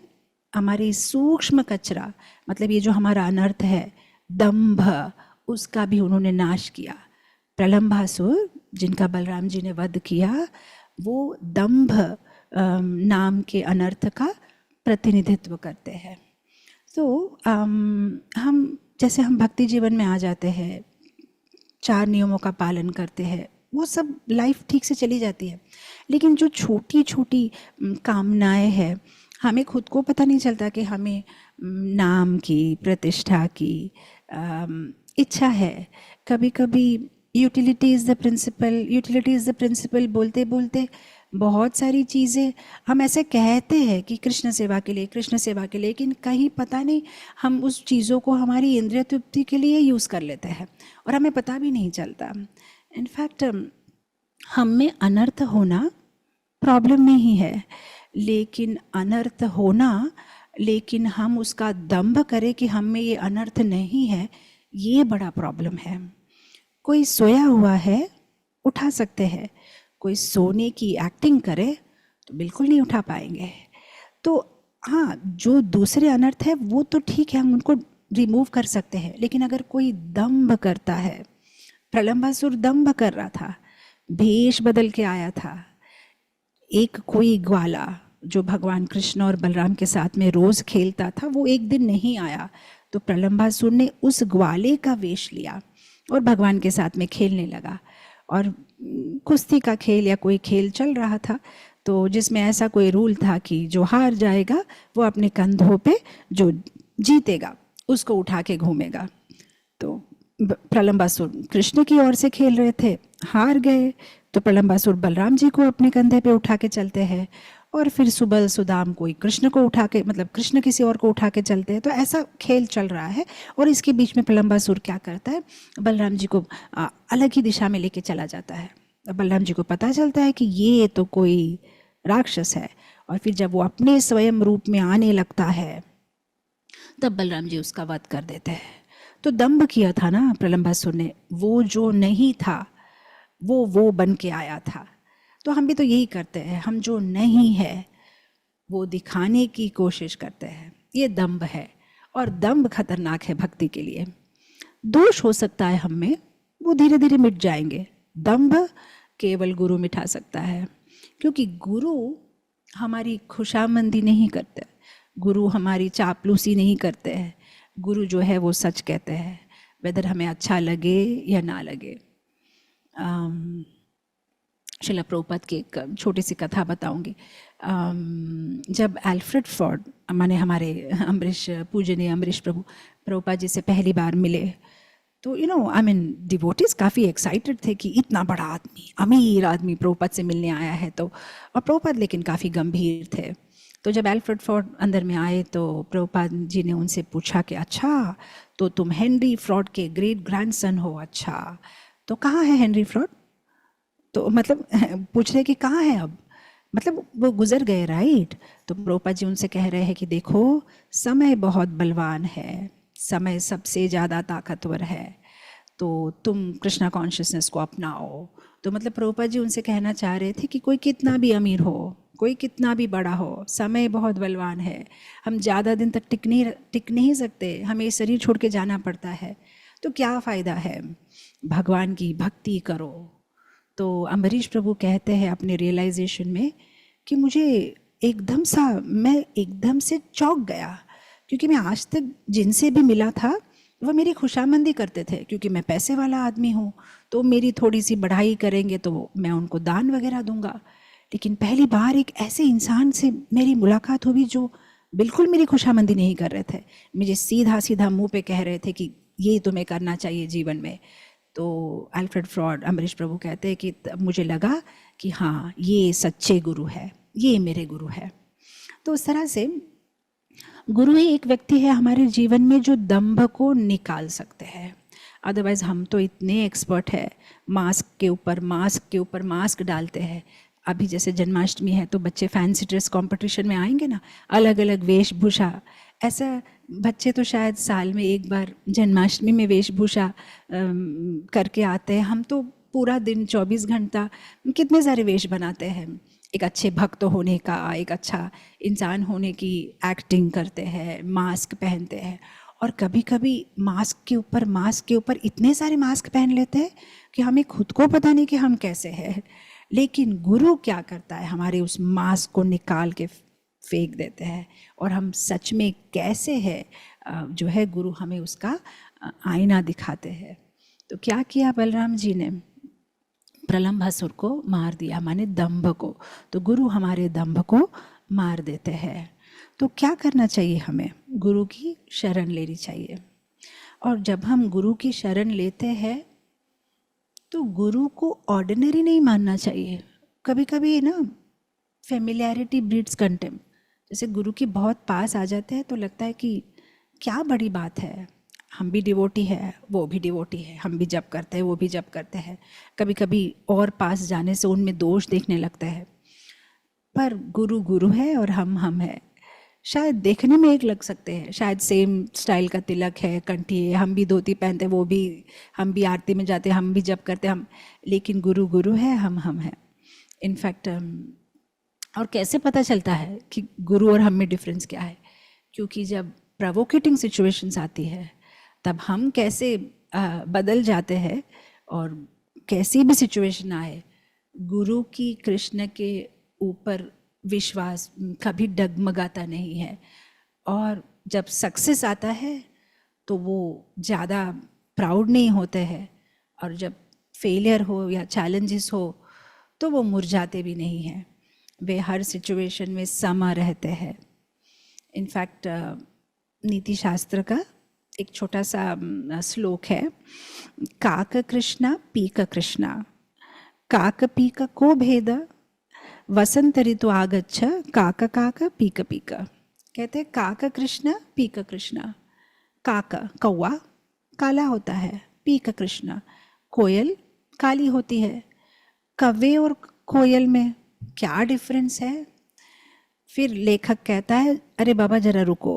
हमारी सूक्ष्म कचरा, मतलब ये जो हमारा अनर्थ है, दंभ, उसका भी उन्होंने नाश किया। प्रलंबासुर जिनका बलराम जी ने वध किया, वो दंभ नाम के अनर्थ का प्रतिनिधित्व करते हैं। तो हम जैसे हम भक्ति जीवन में आ जाते हैं, 4 नियमों का पालन करते हैं, वो सब लाइफ ठीक से चली जाती है। लेकिन जो छोटी छोटी कामनाएं हैं, हमें खुद को पता नहीं चलता कि हमें नाम की, प्रतिष्ठा की इच्छा है। कभी कभी यूटिलिटी इज़ द प्रिंसिपल बोलते बोलते बहुत सारी चीज़ें हम ऐसे कहते हैं कि कृष्ण सेवा के लिए, कृष्ण सेवा के लिए, लेकिन कहीं पता नहीं हम उस चीज़ों को हमारी इंद्रिय तृप्ति के लिए यूज़ कर लेते हैं और हमें पता भी नहीं चलता। इनफैक्ट हम में अनर्थ होना प्रॉब्लम नहीं है, लेकिन अनर्थ होना, लेकिन हम उसका दंभ करें कि हम में ये अनर्थ नहीं है, ये बड़ा प्रॉब्लम है। कोई सोया हुआ है, उठा सकते हैं, कोई सोने की एक्टिंग करे तो बिल्कुल नहीं उठा पाएंगे। तो हाँ, जो दूसरे अनर्थ है वो तो ठीक है, हम उनको रिमूव कर सकते हैं, लेकिन अगर कोई दंभ करता है, प्रलंबासुर दंभ कर रहा था, भेष बदल के आया था। एक कोई ग्वाला जो भगवान कृष्ण और बलराम के साथ में रोज खेलता था, वो एक दिन नहीं आया, तो प्रलंबासुर ने उस ग्वाले का वेश लिया और भगवान के साथ में खेलने लगा। और कुश्ती का खेल या कोई खेल चल रहा था, तो जिसमें ऐसा कोई रूल था कि जो हार जाएगा वो अपने कंधों पे जो जीतेगा उसको उठा के घूमेगा। तो प्रलंबासुर कृष्ण की ओर से खेल रहे थे, हार गए, तो प्रलंबासुर बलराम जी को अपने कंधे पे उठा के चलते हैं, और फिर सुबल सुदाम कोई कृष्ण को उठा के, मतलब कृष्ण किसी और को उठा के चलते हैं। तो ऐसा खेल चल रहा है, और इसके बीच में प्रलंबासुर क्या करता है, बलराम जी को अलग ही दिशा में लेके चला जाता है। बलराम जी को पता चलता है कि ये तो कोई राक्षस है, और फिर जब वो अपने स्वयं रूप में आने लगता है तब बलराम जी उसका वध कर देते हैं। तो दंभ किया था ना प्रलंबासुर ने, वो जो नहीं था वो बन के आया था। तो हम भी तो यही करते हैं, हम जो नहीं है वो दिखाने की कोशिश करते हैं, ये दंभ है, और दंभ खतरनाक है भक्ति के लिए। दोष हो सकता है हम में, वो धीरे धीरे मिट जाएंगे। दंभ केवल गुरु मिटा सकता है, क्योंकि गुरु हमारी खुशामंदी नहीं करते, गुरु हमारी चापलूसी नहीं करते हैं। गुरु जो है वो सच कहते हैं, वेदर हमें अच्छा लगे या ना लगे। शिला प्रभुपाद की एक छोटी सी कथा बताऊंगी। जब एल्फ्रेड फॉर्ड माने हमारे अम्बरीश, पूजनीय अम्बरीश प्रभु प्रभुपाद जी से पहली बार मिले, तो आई मीन डिवोटीज काफ़ी एक्साइटेड थे कि इतना बड़ा आदमी, अमीर आदमी प्रभुपाद से मिलने आया है। तो और प्रभुपाद लेकिन काफ़ी गंभीर थे। तो जब एल्फ्रेड फॉर्ड अंदर में आए तो प्रभुपाद जी ने उनसे पूछा कि अच्छा, तो तुम हेनरी फ्रॉड के ग्रेट ग्रैंडसन हो? अच्छा, तो कहाँ है हेनरी फ्रॉड? तो मतलब पूछ रहे कि कहाँ है अब, मतलब वो गुजर गए, राइट? तो प्रभुपाद जी उनसे कह रहे हैं कि देखो, समय बहुत बलवान है, समय सबसे ज़्यादा ताकतवर है, तो तुम कृष्णा कॉन्शियसनेस को अपनाओ। तो मतलब प्रभुपाद जी उनसे कहना चाह रहे थे कि कोई कितना भी अमीर हो, कोई कितना भी बड़ा हो, समय बहुत बलवान है, हम ज़्यादा दिन तक टिक नहीं सकते, हमें शरीर छोड़ के जाना पड़ता है, तो क्या फ़ायदा है, भगवान की भक्ति करो। तो अम्बरीश प्रभु कहते हैं अपने रियलाइजेशन में कि मुझे मैं एकदम से चौंक गया, क्योंकि मैं आज तक जिनसे भी मिला था वो मेरी खुशामंदी करते थे, क्योंकि मैं पैसे वाला आदमी हूँ, तो मेरी थोड़ी सी बढ़ाई करेंगे तो मैं उनको दान वगैरह दूंगा। लेकिन पहली बार एक ऐसे इंसान से मेरी मुलाकात हुई जो बिल्कुल मेरी खुशामंदी नहीं कर रहे थे, मुझे सीधा सीधा मुंह पे कह रहे थे कि ये तुम्हें करना चाहिए जीवन में। तो अल्फ्रेड फ्रॉड, अम्बरीश प्रभु कहते हैं कि मुझे लगा कि हाँ, ये सच्चे गुरु है, ये मेरे गुरु है। तो उस तरह से गुरु ही एक व्यक्ति है हमारे जीवन में जो दंभ को निकाल सकते हैं। अदरवाइज हम तो इतने एक्सपर्ट है, मास्क के ऊपर मास्क डालते हैं। अभी जैसे जन्माष्टमी है तो बच्चे फैंसी ड्रेस कंपटीशन में आएंगे ना, अलग अलग वेशभूषा, ऐसा बच्चे तो शायद साल में एक बार जन्माष्टमी में वेशभूषा करके आते हैं। हम तो पूरा दिन 24 घंटा कितने सारे वेश बनाते हैं, एक अच्छे भक्त होने का, एक अच्छा इंसान होने की एक्टिंग करते हैं, मास्क पहनते हैं, और कभी कभी मास्क के ऊपर इतने सारे मास्क पहन लेते हैं कि हमें खुद को पता नहीं कि हम कैसे हैं। लेकिन गुरु क्या करता है, हमारे उस मास्क को निकाल के फेंक देते हैं, और हम सच में कैसे हैं जो है गुरु हमें उसका आईना दिखाते हैं। तो क्या किया बलराम जी ने, प्रलंबासुर को मार दिया, माने दंभ को। तो गुरु हमारे दंभ को मार देते हैं। तो क्या करना चाहिए हमें, गुरु की शरण लेनी चाहिए। और जब हम गुरु की शरण लेते हैं तो गुरु को ऑर्डिनरी नहीं मानना चाहिए, कभी कभी ना फेमिलियरिटी ब्रीड्स कंटेम्प्ट। जैसे गुरु के बहुत पास आ जाते हैं तो लगता है कि क्या बड़ी बात है, हम भी डिवोटी है, वो भी डिवोटी है, हम भी जप करते हैं, वो भी जप करते हैं। कभी कभी और पास जाने से उनमें दोष देखने लगता है। पर गुरु गुरु है और हम है। शायद देखने में एक लग सकते हैं, शायद सेम स्टाइल का तिलक है, कंठी है, हम भी धोती पहनते हैं, वो भी, हम भी आरती में जाते हैं, हम भी जप करते हैं, हम, लेकिन गुरु गुरु है, हम है। इनफैक्ट और कैसे पता चलता है कि गुरु और हम में डिफरेंस क्या है? क्योंकि जब प्रोवोकेटिंग सिचुएशंस आती है तब हम कैसे बदल जाते हैं, और कैसी भी सिचुएशन आए गुरु की कृष्ण के ऊपर विश्वास कभी डगमगाता नहीं है। और जब सक्सेस आता है तो वो ज़्यादा प्राउड नहीं होते हैं, और जब फेलियर हो या चैलेंजेस हो तो वो मुरझाते भी नहीं हैं। वे हर सिचुएशन में समा रहते हैं। इनफैक्ट नीति शास्त्र का एक छोटा सा श्लोक है, काक कृष्णा पीक कृष्णा, काक पीक को भेद, वसंत ऋतु आगच्छ, काक काक पीक पीक। कहते हैं काक कृष्ण पीक कृष्ण। काक कौवा काला होता है, पीक कृष्ण कोयल काली होती है। कौवे और कोयल में क्या डिफरेंस है? फिर लेखक कहता है, अरे बाबा जरा रुको,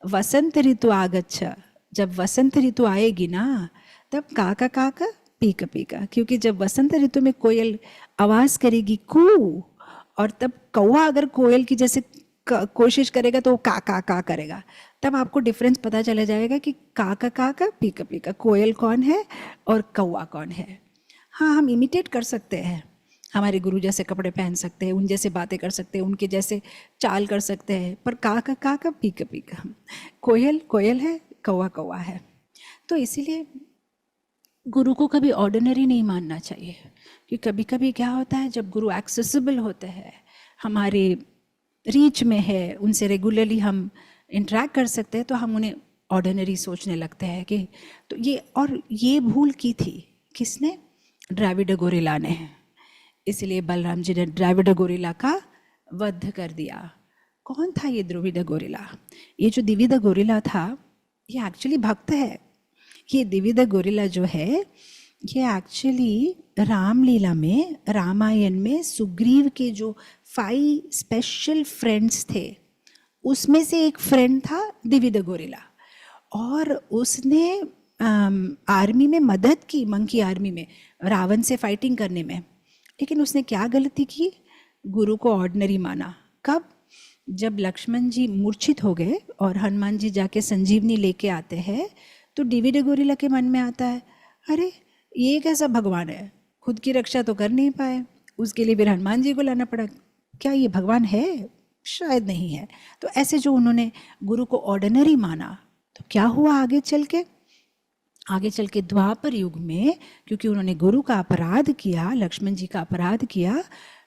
वसंत ऋतु आगच्छ, जब वसंत ऋतु आएगी ना तब काका काका पीका पीका, क्योंकि जब वसंत ऋतु में कोयल आवाज करेगी कू, और तब कौवा अगर कोयल की जैसे कोशिश करेगा तो वो का का करेगा, तब आपको डिफरेंस पता चला जाएगा कि काका काका पीका पीका, कोयल कौन है और कौवा कौन है। हाँ, हम इमिटेट कर सकते हैं, हमारे गुरु जैसे कपड़े पहन सकते हैं, उन जैसे बातें कर सकते हैं, उनके जैसे चाल कर सकते हैं, पर काका पीका पीका, कोयल कोयल है, कौवा कौवा है। तो इसीलिए गुरु को कभी ऑर्डिनरी नहीं मानना चाहिए, कि कभी कभी क्या होता है जब गुरु एक्सेसिबल होते हैं, हमारे रीच में है, उनसे रेगुलरली हम इंटरेक्ट कर सकते हैं, तो हम उन्हें ऑर्डिनरी सोचने लगते हैं कि तो ये भूल की थी किसने? द्राविड गोरिल्ला ने। इसलिए बलराम जी ने द्राविड गोरिल्ला का वध कर दिया। कौन था ये द्रविड़ गोरिल्ला? ये जो द्विविध गोरिल्ला था ये एक्चुअली भक्त है। ये द्विविध गोरिल्ला जो है ये एक्चुअली रामलीला में, रामायण में सुग्रीव के जो 5 स्पेशल फ्रेंड्स थे उसमें से एक फ्रेंड था द्विविध गोरिल्ला, और उसने आर्मी में मदद की, मंकी आर्मी में रावण से फाइटिंग करने में। लेकिन उसने क्या गलती की? गुरु को ऑर्डिनरी माना। कब? जब लक्ष्मण जी मूर्छित हो गए और हनुमान जी जाके संजीवनी लेके आते हैं तो द्विविध गोरिल्ला के मन में आता है, अरे ये कैसा भगवान है, खुद की रक्षा तो कर नहीं पाए, उसके लिए फिर हनुमान जी को लाना पड़ा। क्या ये भगवान है? शायद नहीं है। तो ऐसे जो उन्होंने गुरु को ऑर्डिनरी माना, तो क्या हुआ आगे चल के? आगे चल के द्वापर युग में, क्योंकि उन्होंने गुरु का अपराध किया, लक्ष्मण जी का अपराध किया,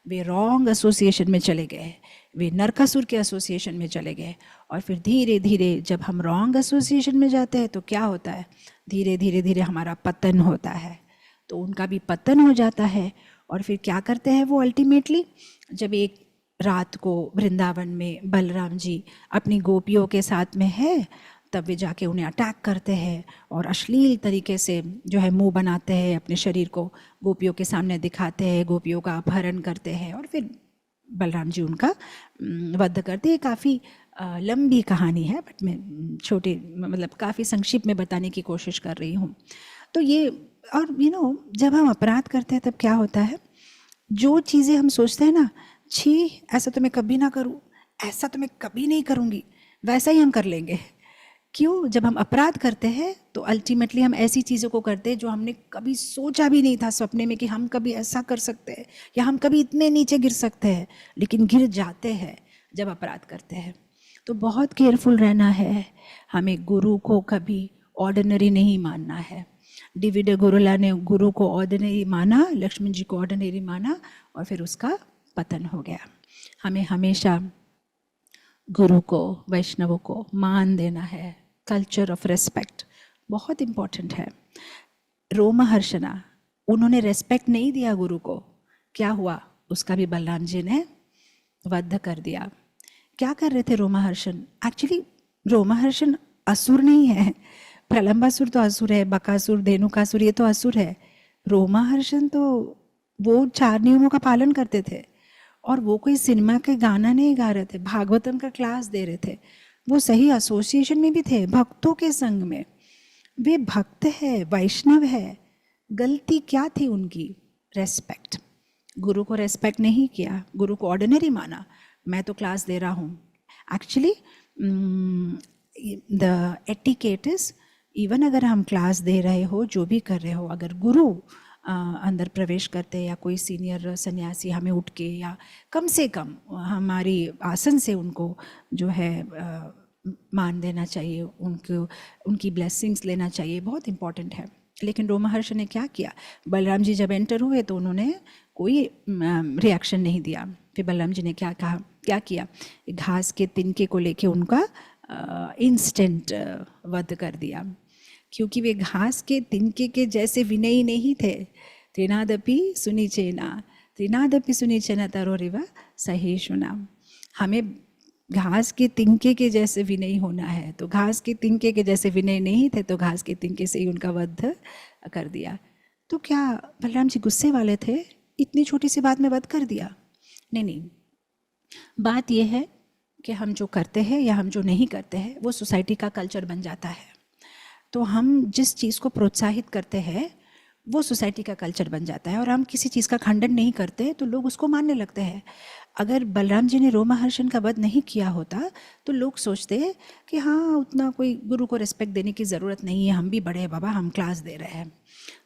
वे रॉन्ग एसोसिएशन में चले गए, वे नरकासुर के एसोसिएशन में चले गए। और फिर धीरे धीरे जब हम रॉन्ग एसोसिएशन में जाते हैं तो क्या होता है? धीरे धीरे धीरे हमारा पतन होता है। तो उनका भी पतन हो जाता है। और फिर क्या करते हैं वो अल्टीमेटली? जब एक रात को वृंदावन में बलराम जी अपनी गोपियों के साथ में है, तब वे जाके उन्हें अटैक करते हैं और अश्लील तरीके से जो है मुंह बनाते हैं, अपने शरीर को गोपियों के सामने दिखाते हैं, गोपियों का अपहरण करते हैं, और फिर बलराम जी उनका वध करते हैं। काफ़ी लंबी कहानी है, बट मैं छोटी मतलब काफ़ी संक्षिप्त में बताने की कोशिश कर रही हूँ। तो ये, और जब हम अपराध करते हैं तब क्या होता है, जो चीज़ें हम सोचते हैं ना, छी ऐसा तो मैं कभी ना करूँ, ऐसा तो मैं कभी नहीं करूँगी, वैसा ही हम कर लेंगे। क्यों? जब हम अपराध करते हैं तो अल्टीमेटली हम ऐसी चीज़ों को करते हैं जो हमने कभी सोचा भी नहीं था सपने में कि हम कभी ऐसा कर सकते हैं या हम कभी इतने नीचे गिर सकते हैं, लेकिन गिर जाते हैं जब अपराध करते हैं। तो बहुत केयरफुल रहना है, हमें गुरु को कभी ऑर्डिनरी नहीं मानना है। द्विविध गोरिल्ला ने गुरु को ऑर्डिनरी माना, लक्ष्मण जी को ऑर्डिनरी माना, और फिर उसका पतन हो गया। हमें हमेशा गुरु को, वैष्णवों को मान देना है। कल्चर ऑफ रेस्पेक्ट बहुत इम्पॉर्टेंट है। रोमहर्षणा, उन्होंने रेस्पेक्ट नहीं दिया गुरु को, क्या हुआ? उसका भी बलराम जी ने वध कर दिया। क्या कर रहे थे रोमहर्षण? एक्चुअली रोमहर्षण असुर नहीं है, प्रलंबासुर तो असुर है, बकासुर, धेनुकासुर ये तो असुर है। रोमहर्षण तो वो 4 नियमों का पालन करते थे, और वो कोई सिनेमा के गाना नहीं गा रहे थे, भागवतम का क्लास दे रहे थे। वो सही एसोसिएशन में भी थे, भक्तों के संग में। वे भक्त है, वैष्णव है। गलती क्या थी उनकी? रेस्पेक्ट। गुरु को रेस्पेक्ट नहीं किया, गुरु को ऑर्डिनरी माना, मैं तो क्लास दे रहा हूँ। Actually the etiquette is, even अगर हम क्लास दे रहे हो, जो भी कर रहे हो, अगर गुरु अंदर प्रवेश करते या कोई सीनियर सन्यासी हमें उठ के या कम से कम हमारी आसन से उनको जो है मान देना चाहिए, उनको उनकी ब्लेसिंग्स लेना चाहिए, बहुत इंपॉर्टेंट है। लेकिन रोमहर्षि ने क्या किया? बलराम जी जब एंटर हुए तो उन्होंने कोई रिएक्शन नहीं दिया। फिर बलराम जी ने क्या कहा, क्या किया? घास के तिनके को लेके उनका इंस्टेंट वध कर दिया, क्योंकि वे घास के तिनके के जैसे विनयी नहीं थे। त्रिनादपि सुनिचेना, त्रिनादपि सुनिचेना तरोरिव सहिष्णुना। हमें घास के तिनके के जैसे विनयी होना है, तो घास के तिनके के जैसे विनयी नहीं थे, तो घास के तिनके से ही उनका वध कर दिया। तो क्या बलराम जी गुस्से वाले थे? इतनी छोटी सी बात में वध कर दिया? नहीं नहीं, बात यह है कि हम जो करते हैं या हम जो नहीं करते हैं वो सोसाइटी का कल्चर बन जाता है। तो हम जिस चीज़ को प्रोत्साहित करते हैं वो सोसाइटी का कल्चर बन जाता है, और हम किसी चीज़ का खंडन नहीं करते तो लोग उसको मानने लगते हैं। अगर बलराम जी ने रोमहर्षण का वध नहीं किया होता तो लोग सोचते हैं कि हाँ, उतना कोई गुरु को रिस्पेक्ट देने की ज़रूरत नहीं है, हम भी बड़े हैं बाबा, हम क्लास दे रहे हैं।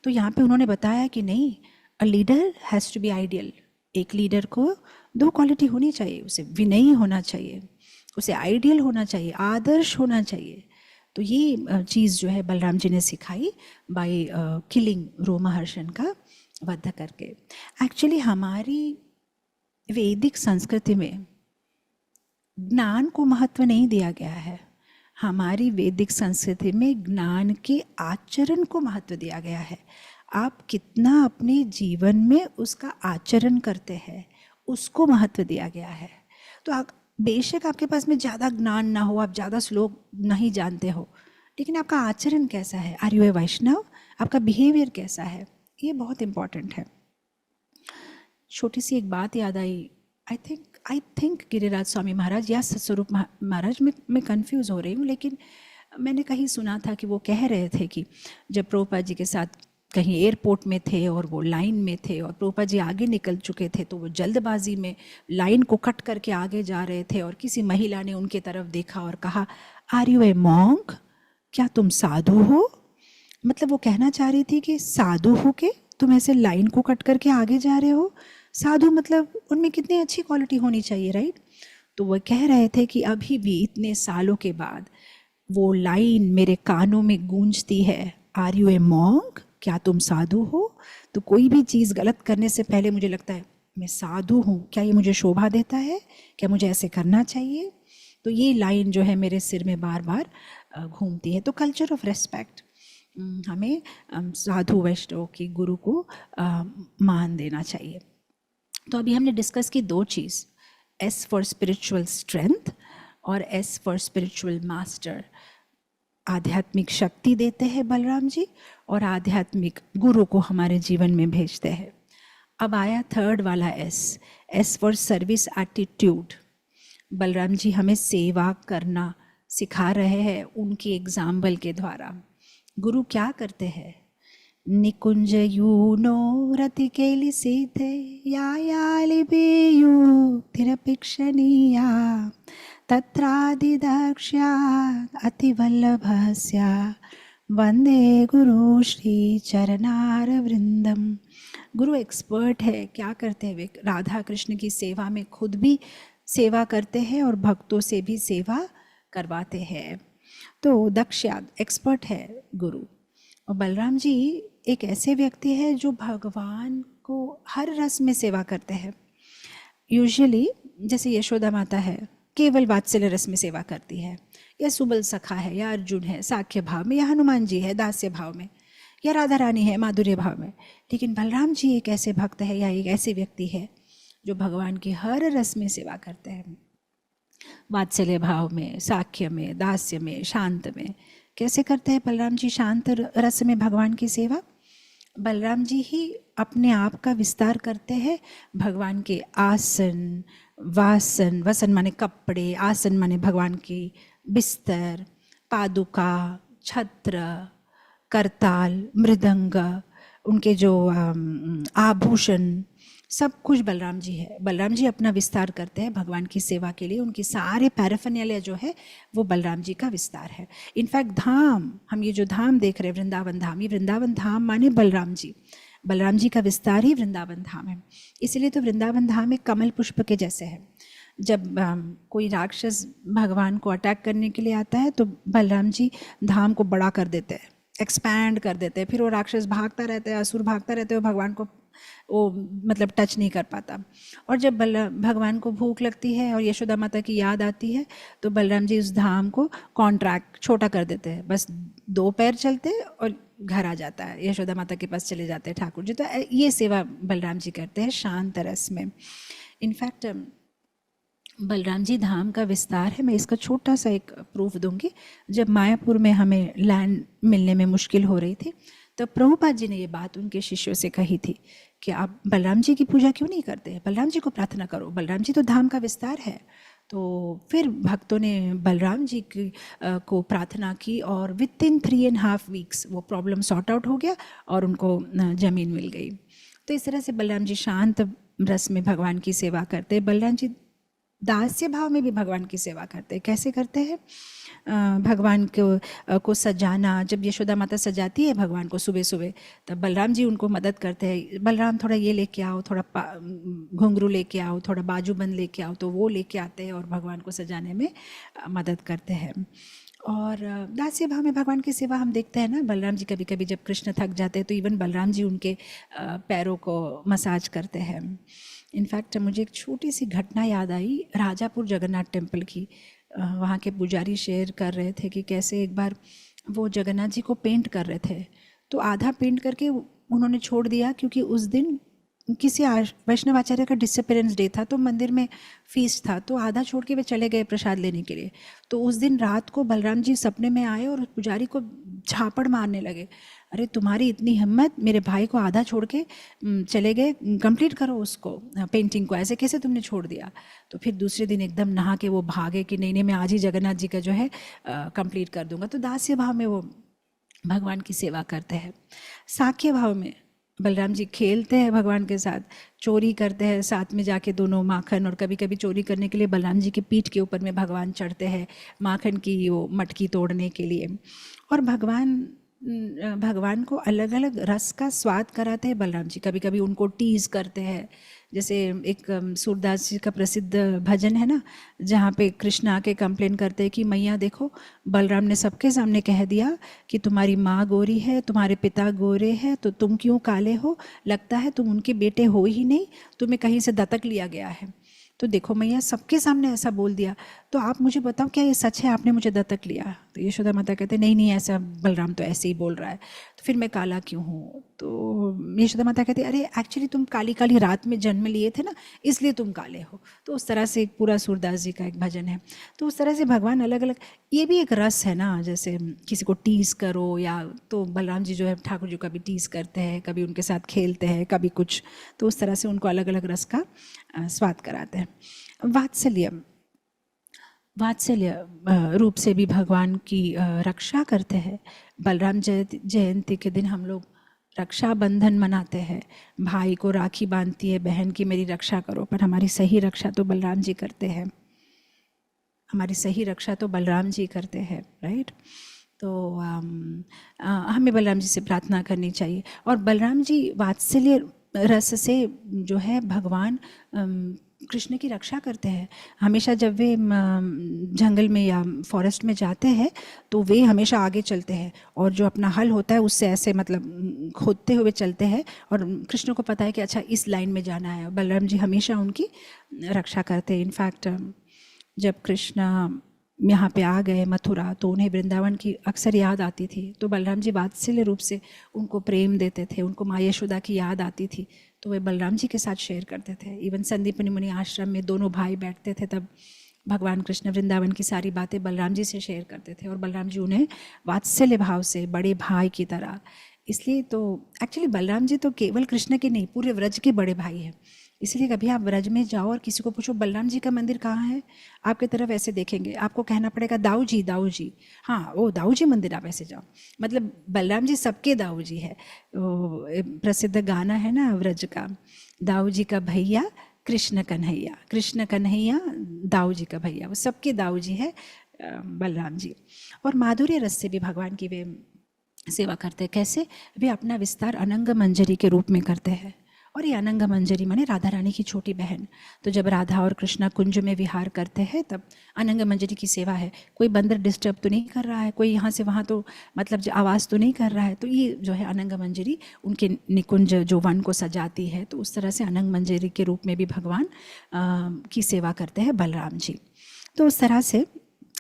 तो यहाँ पे उन्होंने बताया कि नहीं, a leader has to be ideal. एक लीडर को 2 क्वालिटी होनी चाहिए, उसे विनयी होना चाहिए, उसे आइडियल होना चाहिए, आदर्श होना चाहिए। तो ये चीज़ जो है बलराम जी ने सिखाई बाय किलिंग रोमहर्षण का वध करके। एक्चुअली हमारी वैदिक संस्कृति में ज्ञान को महत्व नहीं दिया गया है। हमारी वैदिक संस्कृति में ज्ञान के आचरण को महत्व दिया गया है। आप कितना अपने जीवन में उसका आचरण करते हैं, उसको महत्व दिया गया है। तो बेशक आपके पास में ज़्यादा ज्ञान ना हो, आप ज़्यादा श्लोक नहीं जानते हो, लेकिन आपका आचरण कैसा है? आर यू ए वैष्णव? आपका बिहेवियर कैसा है? ये बहुत इम्पॉर्टेंट है। छोटी सी एक बात याद आई, आई थिंक गिरिराज स्वामी महाराज या सतस्वरूप महाराज, मैं कंफ्यूज हो रही हूँ, लेकिन मैंने कहीं सुना था कि वो कह रहे थे कि जब प्रभुपाद जी के साथ कहीं एयरपोर्ट में थे और वो लाइन में थे और प्रभुपाद जी आगे निकल चुके थे, तो वो जल्दबाजी में लाइन को कट करके आगे जा रहे थे, और किसी महिला ने उनके तरफ देखा और कहा, आर यू ए मॉन्क? क्या तुम साधु हो? मतलब वो कहना चाह रही थी कि साधु हो के तुम ऐसे लाइन को कट करके आगे जा रहे हो? साधु मतलब उनमें कितनी अच्छी क्वालिटी होनी चाहिए, राइट? तो वो कह रहे थे कि अभी भी इतने सालों के बाद वो लाइन मेरे कानों में गूंजती है, आर यू ए मॉन्क? क्या तुम साधु हो? तो कोई भी चीज़ गलत करने से पहले मुझे लगता है, मैं साधु हूँ, क्या ये मुझे शोभा देता है? क्या मुझे ऐसे करना चाहिए? तो ये लाइन जो है मेरे सिर में बार बार घूमती है। तो कल्चर ऑफ रेस्पेक्ट, हमें साधु वैष्णव की गुरु को मान देना चाहिए। तो अभी हमने डिस्कस की 2 चीज़, एस फॉर स्पिरिचुअल स्ट्रेंथ और एस फॉर स्पिरिचुअल मास्टर। आध्यात्मिक शक्ति देते हैं बलराम जी और आध्यात्मिक गुरु को हमारे जीवन में भेजते हैं। अब आया 3rd वाला S, S for service attitude. Balaram ji हमें सेवा करना सिखा रहे हैं उनकी एग्जाम्पल के द्वारा। गुरु क्या करते हैं? निकुंज यूनो रति केलि सीते यायालिबेयु तिरपिक्षणीया तत्रादिदक्ष्या अतिवल्लभस्य वंदे गुरु श्री चरणार वृंदम। गुरु एक्सपर्ट है, क्या करते हैं वे? राधा कृष्ण की सेवा में खुद भी सेवा करते हैं और भक्तों से भी सेवा करवाते हैं। तो दक्ष एक्सपर्ट है गुरु। और बलराम जी एक ऐसे व्यक्ति है जो भगवान को हर रस में सेवा करते हैं। यूजुअली जैसे यशोदा माता है, केवल वात्सल्य रस में सेवा करती है, या सुबल सखा है, या अर्जुन है साख्य भाव में, या हनुमान जी है दास्य भाव में, या राधा रानी है माधुर्य भाव में। लेकिन बलराम जी एक ऐसे भक्त है या एक ऐसे व्यक्ति है जो भगवान की हर रस में सेवा करते हैं, वात्सल्य भाव में, साख्य में, दास्य में, शांत में। कैसे करते हैं बलराम जी शांत रस में भगवान की सेवा? बलराम जी ही अपने आप का विस्तार करते हैं भगवान के आसन, वासन, वसन माने कपड़े, आसन माने भगवान की बिस्तर, पादुका, छत्र, करताल, मृदंग, उनके जो आभूषण, सब कुछ बलराम जी है। बलराम जी अपना विस्तार करते हैं भगवान की सेवा के लिए। उनकी सारे पैराफर्नैलिया जो है वो बलराम जी का विस्तार है। इनफैक्ट धाम, हम ये जो धाम देख रहे हैं वृंदावन धाम, ये वृंदावन धाम माने बलराम जी, बलराम जी का विस्तार ही वृंदावन धाम है। इसलिए तो वृंदावन धाम एक कमल पुष्प के जैसे है। जब कोई राक्षस भगवान को अटैक करने के लिए आता है तो बलराम जी धाम को बड़ा कर देते हैं, एक्सपैंड कर देते हैं। फिर वो राक्षस भागता रहता है, असुर भागता रहता है, वो भगवान को वो मतलब टच नहीं कर पाता। और जब भगवान को भूख लगती है और यशोदा माता की याद आती है तो बलराम जी उस धाम को कॉन्ट्रैक्ट छोटा कर देते हैं, बस 2 पैर चलते हैं और घर आ जाता है, यशोदा माता के पास चले जाते हैं ठाकुर जी। तो ये सेवा बलराम जी करते हैं शांत रस में। इनफैक्ट बलराम जी धाम का विस्तार है। मैं इसका छोटा सा एक प्रूफ दूंगी। जब मायापुर में हमें लैंड मिलने में मुश्किल हो रही थी तो प्रभुपाद जी ने ये बात उनके शिष्यों से कही थी कि आप बलराम जी की पूजा क्यों नहीं करते, बलराम जी को प्रार्थना करो, बलराम जी तो धाम का विस्तार है। तो फिर भक्तों ने बलराम जी की को प्रार्थना की और विद इन 3.5 वीक्स वो प्रॉब्लम सॉर्ट आउट हो गया और उनको ज़मीन मिल गई। तो इस तरह से बलराम जी शांत रस में भगवान की सेवा करते। बलराम जी दास्य भाव में भी भगवान की सेवा करते हैं। कैसे करते हैं? भगवान को सजाना, जब यशोदा माता सजाती है भगवान को सुबह सुबह, तब बलराम जी उनको मदद करते हैं। बलराम थोड़ा ये लेके आओ, थोड़ा घुंघरू लेके आओ, थोड़ा बाजूबंद लेके आओ, तो वो लेके आते हैं और भगवान को सजाने में मदद करते हैं। और दास्य भाव में भगवान की सेवा हम देखते हैं ना, बलराम जी कभी कभी जब कृष्ण थक जाते हैं तो इवन बलराम जी उनके पैरों को मसाज करते हैं। इनफैक्ट मुझे एक छोटी सी घटना याद आई राजापुर जगन्नाथ टेम्पल की। वहाँ के पुजारी शेयर कर रहे थे कि कैसे एक बार वो जगन्नाथ जी को पेंट कर रहे थे, तो आधा पेंट करके उन्होंने छोड़ दिया क्योंकि उस दिन किसी वैष्णव आचार्य का डिसअपेरेंस डे था, तो मंदिर में फीस्ट था, तो आधा छोड़ के वे चले गए प्रसाद लेने के लिए। तो उस दिन रात को बलराम जी सपने में आए और पुजारी को झापड़ मारने लगे, अरे तुम्हारी इतनी हिम्मत, मेरे भाई को आधा छोड़ के चले गए, कंप्लीट करो उसको, पेंटिंग को, ऐसे कैसे तुमने छोड़ दिया। तो फिर दूसरे दिन एकदम नहा के वो भागे कि नहीं नहीं मैं आज ही जगन्नाथ जी का जो है कंप्लीट कर दूंगा। तो दास्य भाव में वो भगवान की सेवा करते हैं। साख्य भाव में बलराम जी खेलते हैं भगवान के साथ, चोरी करते हैं साथ में जाके दोनों माखन, और कभी कभी चोरी करने के लिए बलराम जी की पीठ के ऊपर में भगवान चढ़ते हैं माखन की वो मटकी तोड़ने के लिए। और भगवान को अलग अलग रस का स्वाद कराते हैं बलराम जी। कभी कभी उनको टीज करते हैं, जैसे एक सूरदास जी का प्रसिद्ध भजन है ना, जहाँ पे कृष्ण आके कंप्लेन करते हैं कि मैया देखो बलराम ने सबके सामने कह दिया कि तुम्हारी माँ गोरी है, तुम्हारे पिता गोरे हैं, तो तुम क्यों काले हो, लगता है तुम उनके बेटे हो ही नहीं, तुम्हें कहीं से दत्तक लिया गया है। तो देखो मैया सबके सामने ऐसा बोल दिया, तो आप मुझे बताओ क्या ये सच है, आपने मुझे दत्तक लिया? तो यशोदा माता कहते नहीं नहीं ऐसा बलराम तो ऐसे ही बोल रहा है, तो फिर मैं काला क्यों हूँ? तो यशोदा माता कहती अरे एक्चुअली तुम काली काली रात में जन्म लिए थे ना, इसलिए तुम काले हो। तो उस तरह से एक पूरा सूरदास जी का एक भजन है। तो उस तरह से भगवान अलग अलग, ये भी एक रस है ना, जैसे किसी को टीज करो, या तो बलराम जी जो है ठाकुर जी का भी टीज करते हैं, कभी उनके साथ खेलते हैं, कभी कुछ, तो उस तरह से उनको अलग अलग रस का स्वाद कराते हैं। वात्सल्य रूप से भी भगवान की रक्षा करते हैं। बलराम जयंती के दिन हम लोग रक्षाबंधन मनाते हैं, भाई को राखी बांधती है बहन की मेरी रक्षा करो, पर हमारी सही रक्षा तो बलराम जी करते हैं, हमारी सही रक्षा तो बलराम जी करते हैं, राइट। तो हमें बलराम जी से प्रार्थना करनी चाहिए। और बलराम जी वात्सल्य रस से जो है भगवान कृष्ण की रक्षा करते हैं। हमेशा जब वे जंगल में या फॉरेस्ट में जाते हैं तो वे हमेशा आगे चलते हैं, और जो अपना हल होता है उससे ऐसे मतलब खोदते हुए चलते हैं, और कृष्ण को पता है कि अच्छा इस लाइन में जाना है। बलराम जी हमेशा उनकी रक्षा करते हैं। इनफैक्ट जब कृष्ण यहाँ पे आ गए मथुरा तो उन्हें वृंदावन की अक्सर याद आती थी, तो बलराम जी वात्सल्य रूप से उनको प्रेम देते थे, उनको माँ यशोदा की याद आती थी, तो वे बलराम जी के साथ शेयर करते थे। इवन संदीपनी मुनि आश्रम में दोनों भाई बैठते थे, तब भगवान कृष्ण वृंदावन की सारी बातें बलराम जी से शेयर करते थे और बलराम जी उन्हें वात्सल्य भाव से बड़े भाई की तरह। इसलिए तो एक्चुअली बलराम जी तो केवल कृष्ण के नहीं, पूरे व्रज के बड़े भाई हैं। इसलिए कभी आप व्रज में जाओ और किसी को पूछो बलराम जी का मंदिर कहाँ है, आपकी तरफ ऐसे देखेंगे, आपको कहना पड़ेगा दाऊ जी, दाऊ जी। हाँ, वो दाऊ जी मंदिर, आप ऐसे जाओ। मतलब बलराम जी सबके दाऊ जी है। वो प्रसिद्ध गाना है ना व्रज का, दाऊ जी का भैया कृष्ण कन्हैया, कृष्ण कन्हैया दाऊ जी का भैया, वो सबके दाऊ जी है बलराम जी। और माधुर्य रस से भी भगवान की वे सेवा करते हैं। कैसे? वे अपना विस्तार अनंग मंजरी के रूप में करते हैं। और ये अनंग मंजरी माने राधा रानी की छोटी बहन। तो जब राधा और कृष्णा कुंज में विहार करते हैं तब अनंग मंजरी की सेवा है। कोई बंदर डिस्टर्ब तो नहीं कर रहा है, कोई यहाँ से वहाँ तो मतलब जो आवाज़ तो नहीं कर रहा है, तो ये जो है अनंग मंजरी उनके निकुंज जो वन को सजाती है। तो उस तरह से अनंग मंजरी के रूप में भी भगवान की सेवा करते हैं बलराम जी। तो उस तरह से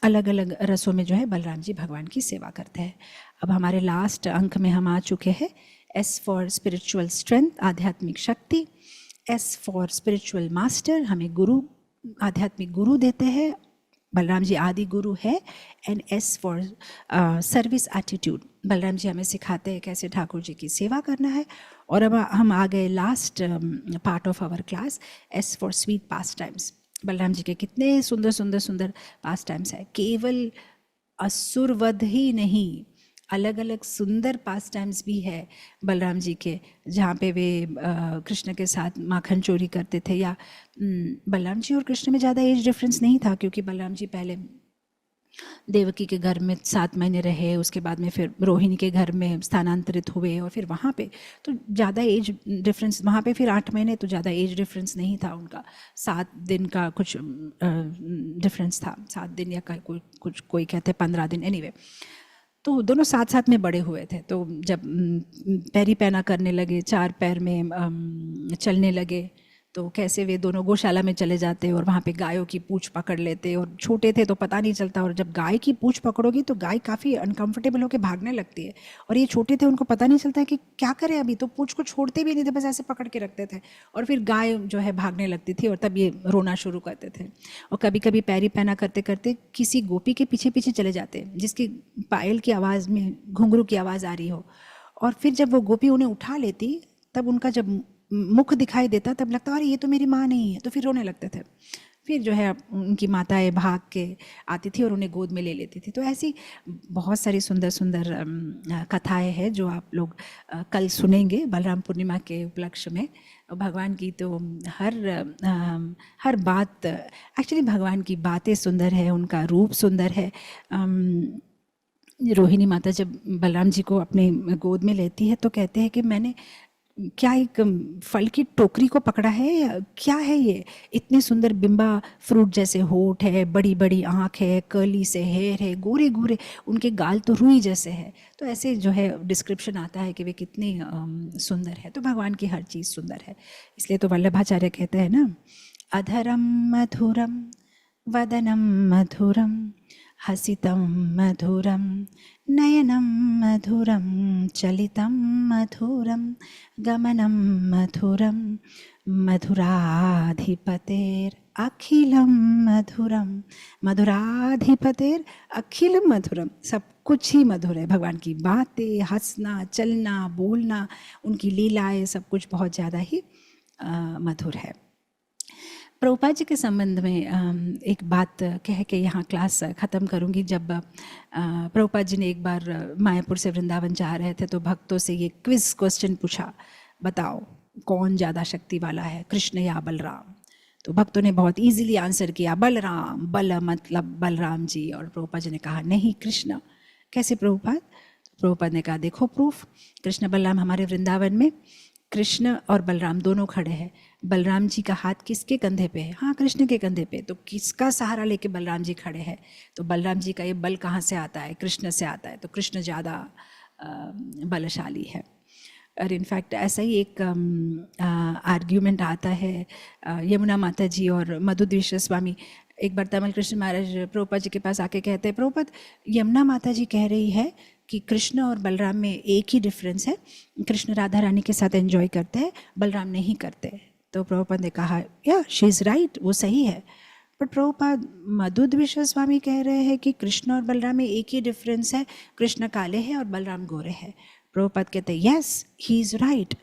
अलग अलग रसों में जो है बलराम जी भगवान की सेवा करते हैं। अब हमारे लास्ट अंक में हम आ चुके हैं। एस फॉर स्पिरिचुअल स्ट्रेंथ, आध्यात्मिक शक्ति। एस फॉर स्पिरिचुअल मास्टर, हमें गुरु, आध्यात्मिक गुरु देते हैं। बलराम जी आदि गुरु है। And S for service attitude, Balaram ji हमें सिखाते हैं कैसे ठाकुर जी की सेवा करना है। और अब हम आ गए last part of our class, S for sweet pastimes. Balaram ji के कितने सुंदर सुंदर सुंदर पास टाइम्स है। केवल असुरवध ही नहीं, अलग अलग सुंदर पास टाइम्स भी है बलराम जी के, जहाँ पे वे कृष्ण के साथ माखन चोरी करते थे। या बलराम जी और कृष्ण में ज़्यादा एज डिफरेंस नहीं था, क्योंकि बलराम जी पहले देवकी के घर में 7 महीने रहे, उसके बाद में फिर रोहिणी के घर में स्थानांतरित हुए, और फिर वहाँ पे तो ज़्यादा एज डिफरेंस, वहाँ पे फिर 8 महीने, तो ज़्यादा एज डिफरेंस नहीं था उनका। 7 दिन का कुछ डिफरेंस था, 7 दिन या कुछ कोई कहते 15 दिन, एनीवे। तो दोनों साथ साथ में बड़े हुए थे। तो जब पैरी पैना करने लगे, 4 पैर में चलने लगे, तो कैसे वे दोनों गौशाला में चले जाते और वहाँ पे गायों की पूंछ पकड़ लेते। और छोटे थे तो पता नहीं चलता, और जब गाय की पूंछ पकड़ोगी तो गाय काफ़ी अनकंफर्टेबल होकर भागने लगती है। और ये छोटे थे, उनको पता नहीं चलता है कि क्या करें अभी, तो पूंछ को छोड़ते भी नहीं थे, बस ऐसे पकड़ के रखते थे। और फिर गाय जो है भागने लगती थी, और तब ये रोना शुरू करते थे। और कभी कभी पैरी पैना करते करते किसी गोपी के पीछे पीछे चले जाते, जिसकी पायल की आवाज़ में घुंघरू की आवाज़ आ रही हो। और फिर जब वो गोपी उन्हें उठा लेती, तब उनका जब मुख दिखाई देता, तब लगता अरे ये तो मेरी माँ नहीं है, तो फिर रोने लगते थे। फिर जो है उनकी माताएं भाग के आती थी और उन्हें गोद में ले लेती थी। तो ऐसी बहुत सारी सुंदर सुंदर कथाएं हैं जो आप लोग कल सुनेंगे बलराम पूर्णिमा के उपलक्ष्य में। भगवान की तो हर बात, एक्चुअली भगवान की बातें सुंदर है, उनका रूप सुंदर है। रोहिणी माता जब बलराम जी को अपने गोद में लेती है तो कहते हैं कि मैंने क्या एक फल की टोकरी को पकड़ा है, या क्या है ये? इतने सुंदर बिंबा फ्रूट जैसे होठ है, बड़ी बड़ी आँख है, कर्ली से हेयर है, गोरे गोरे उनके गाल तो रुई जैसे है। तो ऐसे जो है डिस्क्रिप्शन आता है कि वे कितने सुंदर है। तो भगवान की हर चीज़ सुंदर है। इसलिए तो वल्लभाचार्य कहते हैं ना, अधरम मधुरम वदनम मधुरम हसितं मधुरं नयनं मधुरं चलितं मधुरं गमनं मधुरं मधुराधिपतेर अखिलं मधुरम। मधुराधिपतेर अखिलम मधुरम, सब कुछ ही मधुर है। भगवान की बातें, हंसना, चलना, बोलना, उनकी लीलाएं, सब कुछ बहुत ज़्यादा ही मधुर है। प्रभुपाद जी के संबंध में एक बात कह के यहाँ क्लास ख़त्म करूँगी। जब प्रभुपाद जी ने एक बार मायापुर से वृंदावन जा रहे थे तो भक्तों से ये क्विज क्वेश्चन पूछा, बताओ कौन ज़्यादा शक्ति वाला है, कृष्ण या बलराम? तो भक्तों ने बहुत इजीली आंसर किया, बलराम, बल मतलब बलराम जी। और प्रभुपाद जी ने कहा नहीं, कृष्ण। कैसे प्रभुपाद? प्रभुपाद ने कहा देखो प्रूफ, कृष्ण बलराम हमारे वृंदावन में कृष्ण और बलराम दोनों खड़े हैं। बलराम जी का हाथ किसके कंधे पे है? हाँ, कृष्ण के कंधे पे। तो किसका सहारा लेके बलराम जी खड़े हैं? तो बलराम जी का ये बल कहाँ से आता है? कृष्ण से आता है। तो कृष्ण ज़्यादा बलशाली है। और इनफैक्ट ऐसा ही एक आर्ग्यूमेंट आता है। यमुना माता जी और मधुद्वेश्वर स्वामी एक बार तमल कृष्ण महाराज प्रभुपाद जी के पास आके कहते हैं, प्रभुपाद यमुना माता जी कह रही है कि कृष्ण और बलराम में एक ही डिफरेंस है, कृष्ण राधा रानी के साथ एंजॉय करते हैं, बलराम नहीं करते। तो प्रभुपाद ने कहा या शी इज़ राइट, वो सही है। बट प्रभुपाद मधुद विश्व स्वामी कह रहे हैं कि कृष्ण और बलराम में एक ही डिफरेंस है, कृष्ण काले हैं और बलराम गोरे हैं। प्रभुपाद कहते हैं yes he is right.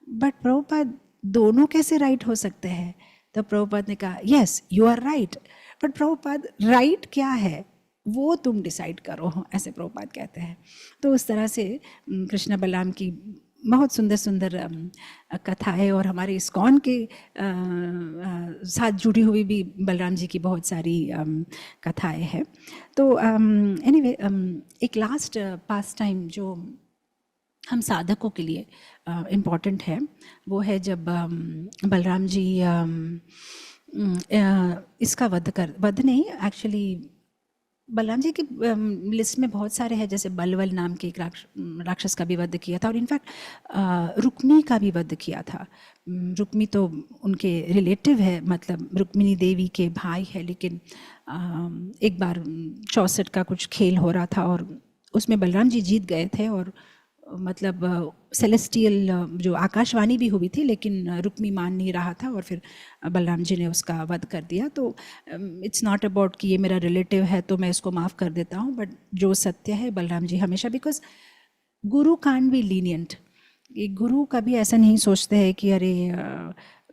But Prabhupada दोनों कैसे राइट हो सकते हैं? तो प्रभुपाद ने कहा yes you are right, but Prabhupada right क्या है वो तुम डिसाइड करो, ऐसे प्रभुपाद कहते हैं। तो उस तरह से कृष्ण बलराम की बहुत सुंदर सुंदर कथा है, और हमारे इस्कॉन के साथ जुड़ी हुई भी बलराम जी की बहुत सारी कथाएं हैं। तो एनीवे एक लास्ट पास टाइम जो हम साधकों के लिए इम्पॉर्टेंट है वो है जब बलराम जी इसका वध नहीं, एक्चुअली बलराम जी की लिस्ट में बहुत सारे हैं, जैसे बलवल नाम के एक राक्षस का भी वध किया था, और इनफैक्ट रुक्मी का भी वध किया था। रुक्मी तो उनके रिलेटिव है, मतलब रुक्मिणी देवी के भाई है, लेकिन एक बार 64 का कुछ खेल हो रहा था और उसमें बलराम जी जीत गए थे, और मतलब सेलेस्टियल जो आकाशवाणी भी हुई थी, लेकिन रुक्मी मान नहीं रहा था और फिर बलराम जी ने उसका वध कर दिया। तो इट्स नॉट अबाउट कि ये मेरा रिलेटिव है तो मैं इसको माफ़ कर देता हूँ, बट जो सत्य है बलराम जी हमेशा, because Guru can't be lenient, गुरु कभी ऐसा नहीं सोचते हैं कि अरे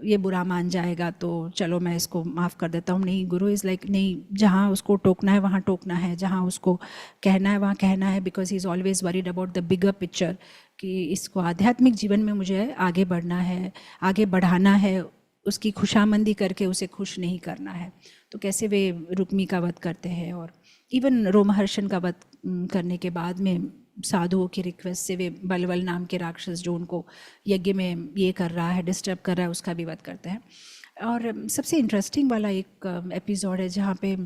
ये बुरा मान जाएगा तो चलो मैं इसको माफ़ कर देता हूँ। नहीं, गुरु इज़ लाइक नहीं, जहाँ उसको टोकना है वहाँ टोकना है, जहाँ उसको कहना है वहाँ कहना है, because he is always worried about the bigger picture, कि इसको आध्यात्मिक जीवन में मुझे आगे बढ़ना है, आगे बढ़ाना है, उसकी खुशामंदी करके उसे खुश नहीं करना है। तो कैसे वे रुक्मी का वध करते हैं, और इवन रोमहर्षण का वध करने के बाद में साधुओं की रिक्वेस्ट से वे बलवल नाम के राक्षस जो उनको यज्ञ में ये कर रहा है, डिस्टर्ब कर रहा है, उसका भी वध करते हैं। और सबसे इंटरेस्टिंग वाला एक एपिसोड है जहाँ पे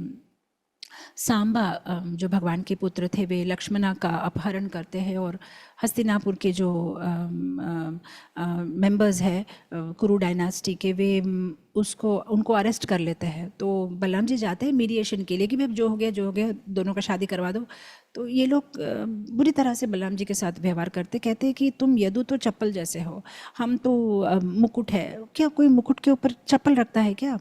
सांबा जो भगवान के पुत्र थे वे लक्ष्मणा का अपहरण करते हैं, और हस्तिनापुर के जो मेंबर्स हैं कुरु डायनास्टी के, वे उनको अरेस्ट कर लेते हैं। तो बलराम जी जाते हैं मीडिएशन के लिए कि भाई जो हो गया दोनों का शादी करवा दो। तो ये लोग बुरी तरह से बलराम जी के साथ व्यवहार करते, कहते हैं कि तुम यदु तो चप्पल जैसे हो, हम तो मुकुट है, क्या कोई मुकुट के ऊपर चप्पल रखता है क्या?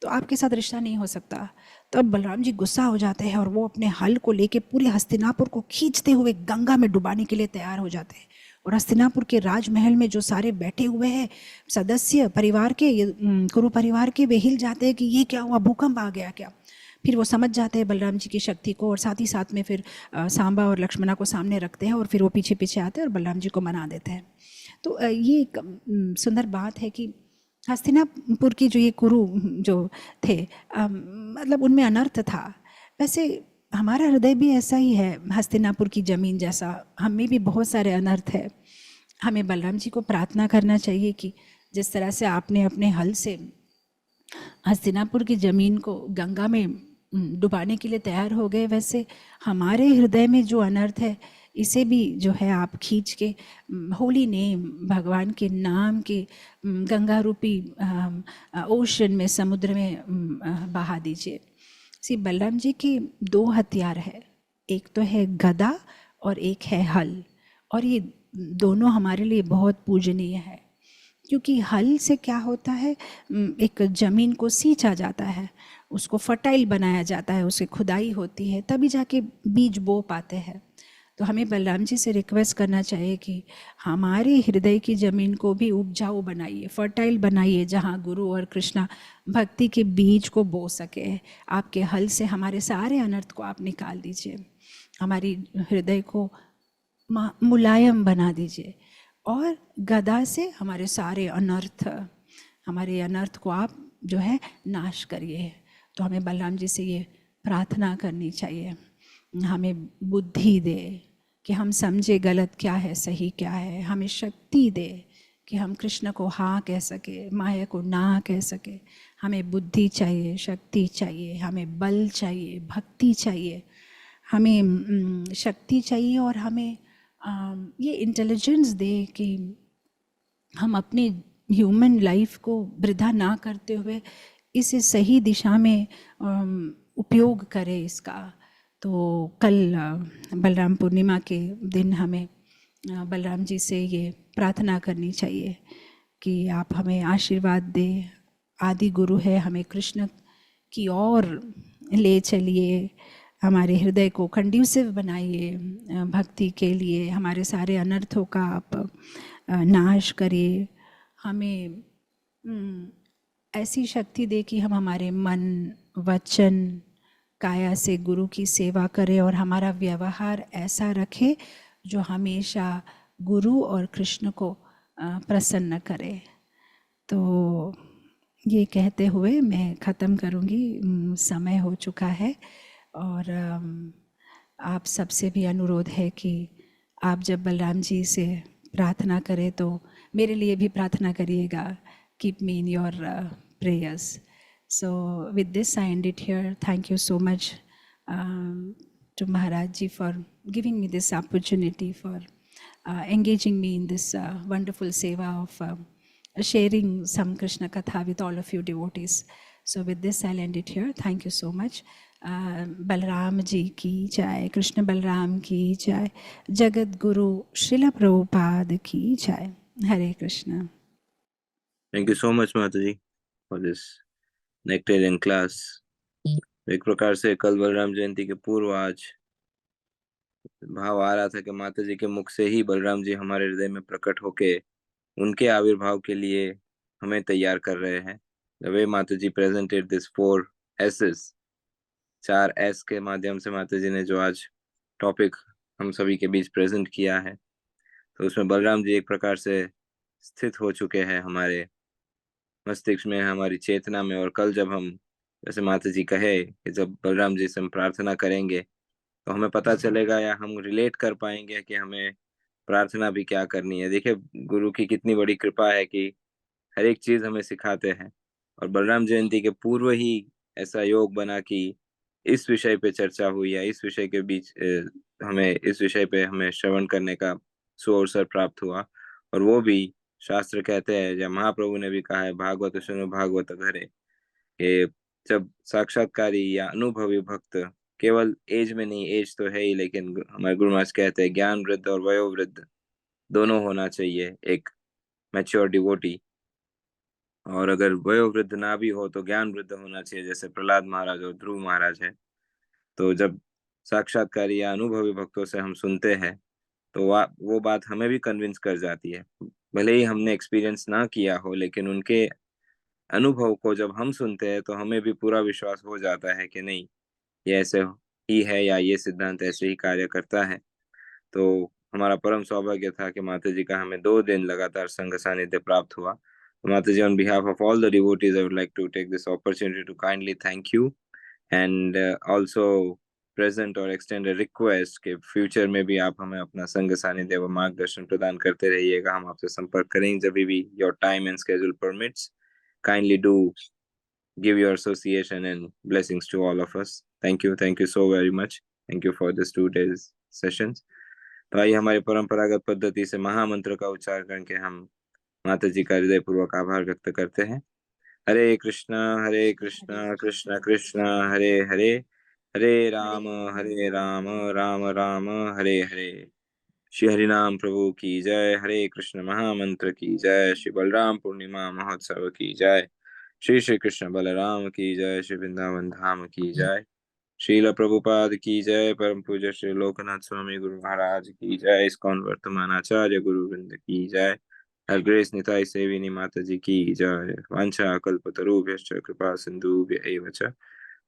तो आपके साथ रिश्ता नहीं हो सकता। तो अब बलराम जी गुस्सा हो जाते हैं और वो अपने हल को लेके पूरे हस्तिनापुर को खींचते हुए गंगा में डुबाने के लिए तैयार हो जाते हैं। और हस्तिनापुर के राजमहल में जो सारे बैठे हुए हैं सदस्य परिवार के, कुरु परिवार के, वे हिल जाते हैं कि ये क्या हुआ, भूकंप आ गया क्या? फिर वो समझ जाते हैं बलराम जी की शक्ति को, और साथ ही साथ में फिर सांबा और लक्ष्मणा को सामने रखते हैं, और फिर वो पीछे पीछे आते हैं और बलराम जी को मना देते हैं। तो ये एक सुंदर बात है कि हस्तिनापुर की जो ये कुरु जो थे मतलब उनमें अनर्थ था। वैसे हमारा हृदय भी ऐसा ही है, हस्तिनापुर की ज़मीन जैसा, हमें भी बहुत सारे अनर्थ है। हमें बलराम जी को प्रार्थना करना चाहिए कि जिस तरह से आपने अपने हल से हस्तिनापुर की ज़मीन को गंगा में डुबाने के लिए तैयार हो गए, वैसे हमारे हृदय में जो अनर्थ है इसे भी जो है आप खींच के होली नेम, भगवान के नाम के गंगा रूपी ओशन में, समुद्र में बहा दीजिए। बलराम जी के दो हथियार है, एक तो है गदा और एक है हल, और ये दोनों हमारे लिए बहुत पूजनीय है। क्योंकि हल से क्या होता है, एक ज़मीन को सींचा जाता है, उसको फर्टाइल बनाया जाता है, उसे खुदाई होती है, तभी जाके बीज बो पाते हैं। तो हमें बलराम जी से रिक्वेस्ट करना चाहिए कि हमारे हृदय की ज़मीन को भी उपजाऊ बनाइए, फर्टाइल बनाइए, जहाँ गुरु और कृष्णा भक्ति के बीज को बो सके। आपके हल से हमारे सारे अनर्थ को आप निकाल दीजिए, हमारी हृदय को मुलायम बना दीजिए, और गदा से हमारे सारे अनर्थ को आप जो है नाश करिए। तो हमें बलराम जी से ये प्रार्थना करनी चाहिए, हमें बुद्धि दे कि हम समझे गलत क्या है, सही क्या है, हमें शक्ति दे कि हम कृष्ण को हाँ कह सके, माया को ना कह सके। हमें बुद्धि चाहिए, शक्ति चाहिए, हमें बल चाहिए, भक्ति चाहिए, हमें शक्ति चाहिए, और हमें ये इंटेलिजेंस दे कि हम अपने ह्यूमन लाइफ को वृथा ना करते हुए इसे सही दिशा में उपयोग करें इसका, तो कल बलराम पूर्णिमा के दिन हमें बलराम जी से ये प्रार्थना करनी चाहिए कि आप हमें आशीर्वाद दें। आदि गुरु है, हमें कृष्ण की ओर ले चलिए, हमारे हृदय को कंड्यूसिव बनाइए भक्ति के लिए, हमारे सारे अनर्थों का आप नाश करिए। हमें ऐसी शक्ति दे कि हम हमारे मन, वचन, काया से गुरु की सेवा करें और हमारा व्यवहार ऐसा रखे जो हमेशा गुरु और कृष्ण को प्रसन्न करे। तो ये कहते हुए मैं ख़त्म करूँगी, समय हो चुका है। और आप सबसे भी अनुरोध है कि आप जब बलराम जी से प्रार्थना करें तो मेरे लिए भी प्रार्थना करिएगा। Keep me in your prayers. So with this I end it here. Thank you so much to Maharaj Ji for giving me this opportunity, for engaging me in this wonderful seva of sharing some Krishna Katha with all of you devotees. So with this I'll end it here. Thank you so much. Balaram ji की जय, कृष्ण बलराम की जय, जगत गुरु श्रील प्रभुपाद की जय। Hare Krishna. Thank you so much माता जी for this nectarian class. एक प्रकार से कल बलराम जयंती के पूर्व आज भाव आ रहा था कि माता जी के मुख से ही बलराम जी हमारे हृदय में प्रकट होके उनके आविर्भाव के लिए हमें तैयार कर रहे हैं। द वे माता जी प्रेजेंटेड दिस 4 एसेस, 4 एस के माध्यम से माता जी ने जो आज टॉपिक हम सभी के बीच प्रेजेंट किया है, तो उसमें बलराम जी एक प्रकार से स्थित हो चुके हैं हमारे मस्तिष्क में, हमारी चेतना में। और कल जब हम, जैसे माता जी कहे कि जब बलराम जी से हम प्रार्थना करेंगे तो हमें पता चलेगा या हम रिलेट कर पाएंगे कि हमें प्रार्थना भी क्या करनी है। देखिए गुरु की कितनी बड़ी कृपा है कि हर एक चीज हमें सिखाते हैं। और बलराम जयंती के पूर्व ही ऐसा योग बना कि इस विषय पे चर्चा हुई, या इस विषय के बीच हमें इस विषय पे हमें श्रवण करने का सुअवसर प्राप्त हुआ। और वो भी शास्त्र कहते हैं, जब महाप्रभु ने भी कहा है भागवत सुनो भागवत घरे, कि जब साक्षात्कारी या अनुभवी भक्त, केवल एज में नहीं, एज तो है ही, लेकिन हमारे गुरु महाराज कहते हैं ज्ञान वृद्ध और वयोवृद्ध दोनों होना चाहिए एक मैच्योर डिवोटी। और अगर वयोवृद्ध ना भी हो तो ज्ञान वृद्ध होना चाहिए, जैसे प्रहलाद महाराज और ध्रुव महाराज है। तो जब साक्षात्कारी या अनुभवी भक्तों से हम सुनते हैं तो वो बात हमें भी कन्विंस कर जाती है। भले ही हमने एक्सपीरियंस ना किया हो, लेकिन उनके अनुभव को जब हम सुनते हैं तो हमें भी पूरा विश्वास हो जाता है कि नहीं, ये ऐसे ही है, या ये सिद्धांत ऐसे ही कार्य करता है। तो हमारा परम सौभाग्य था कि माता जी का हमें 2 दिन लगातार संग सानिध्य प्राप्त हुआ। तो माता जी, on behalf of all the devotees, I would like to take this opportunity to kindly thank you, and also present और एक्सटेंड रिक्वेस्ट कि फ्यूचर में भी आप हमें अपना संग सानिध्य व मार्गदर्शन प्रदान करते रहिएगा। हम आपसे संपर्क करेंगे जब भी your time and schedule permits. Kindly do give your association and blessings to all of us. Thank you so very much. Thank you for this 2 days sessions. तो आइए हमारी परंपरागत पद्धति से महामंत्र का उच्चारण करके हम माता जी का हृदय पूर्वक आभार व्यक्त करते हैं। हरे कृष्णा कृष्ण कृष्ण हरे हरे, हरे राम राम राम हरे हरे। श्री हरिनाम प्रभु की जय। हरे कृष्ण महामंत्र की जय। श्री बलराम पूर्णिमा महोत्सव की जय। श्री श्री कृष्ण बलराम की जय। श्री वृंदावन धाम की जय। श्रील प्रभुपाद की जय। परम पूज्य श्री लोकनाथ स्वामी गुरु महाराज की जय। इस्कॉन वर्तमान आचार्य गुरु वृंद की जय। हर ग्रेस निताई सेविनी माता जी की जय। वांछा कल्पतरुभ्यश्च कृपा सिंधुभ्य एव च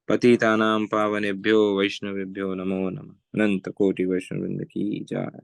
पतितानां पावनेभ्यो वैष्णवेभ्यो नमो नमः। अनंत कोटि वैष्णव वृंद की जय।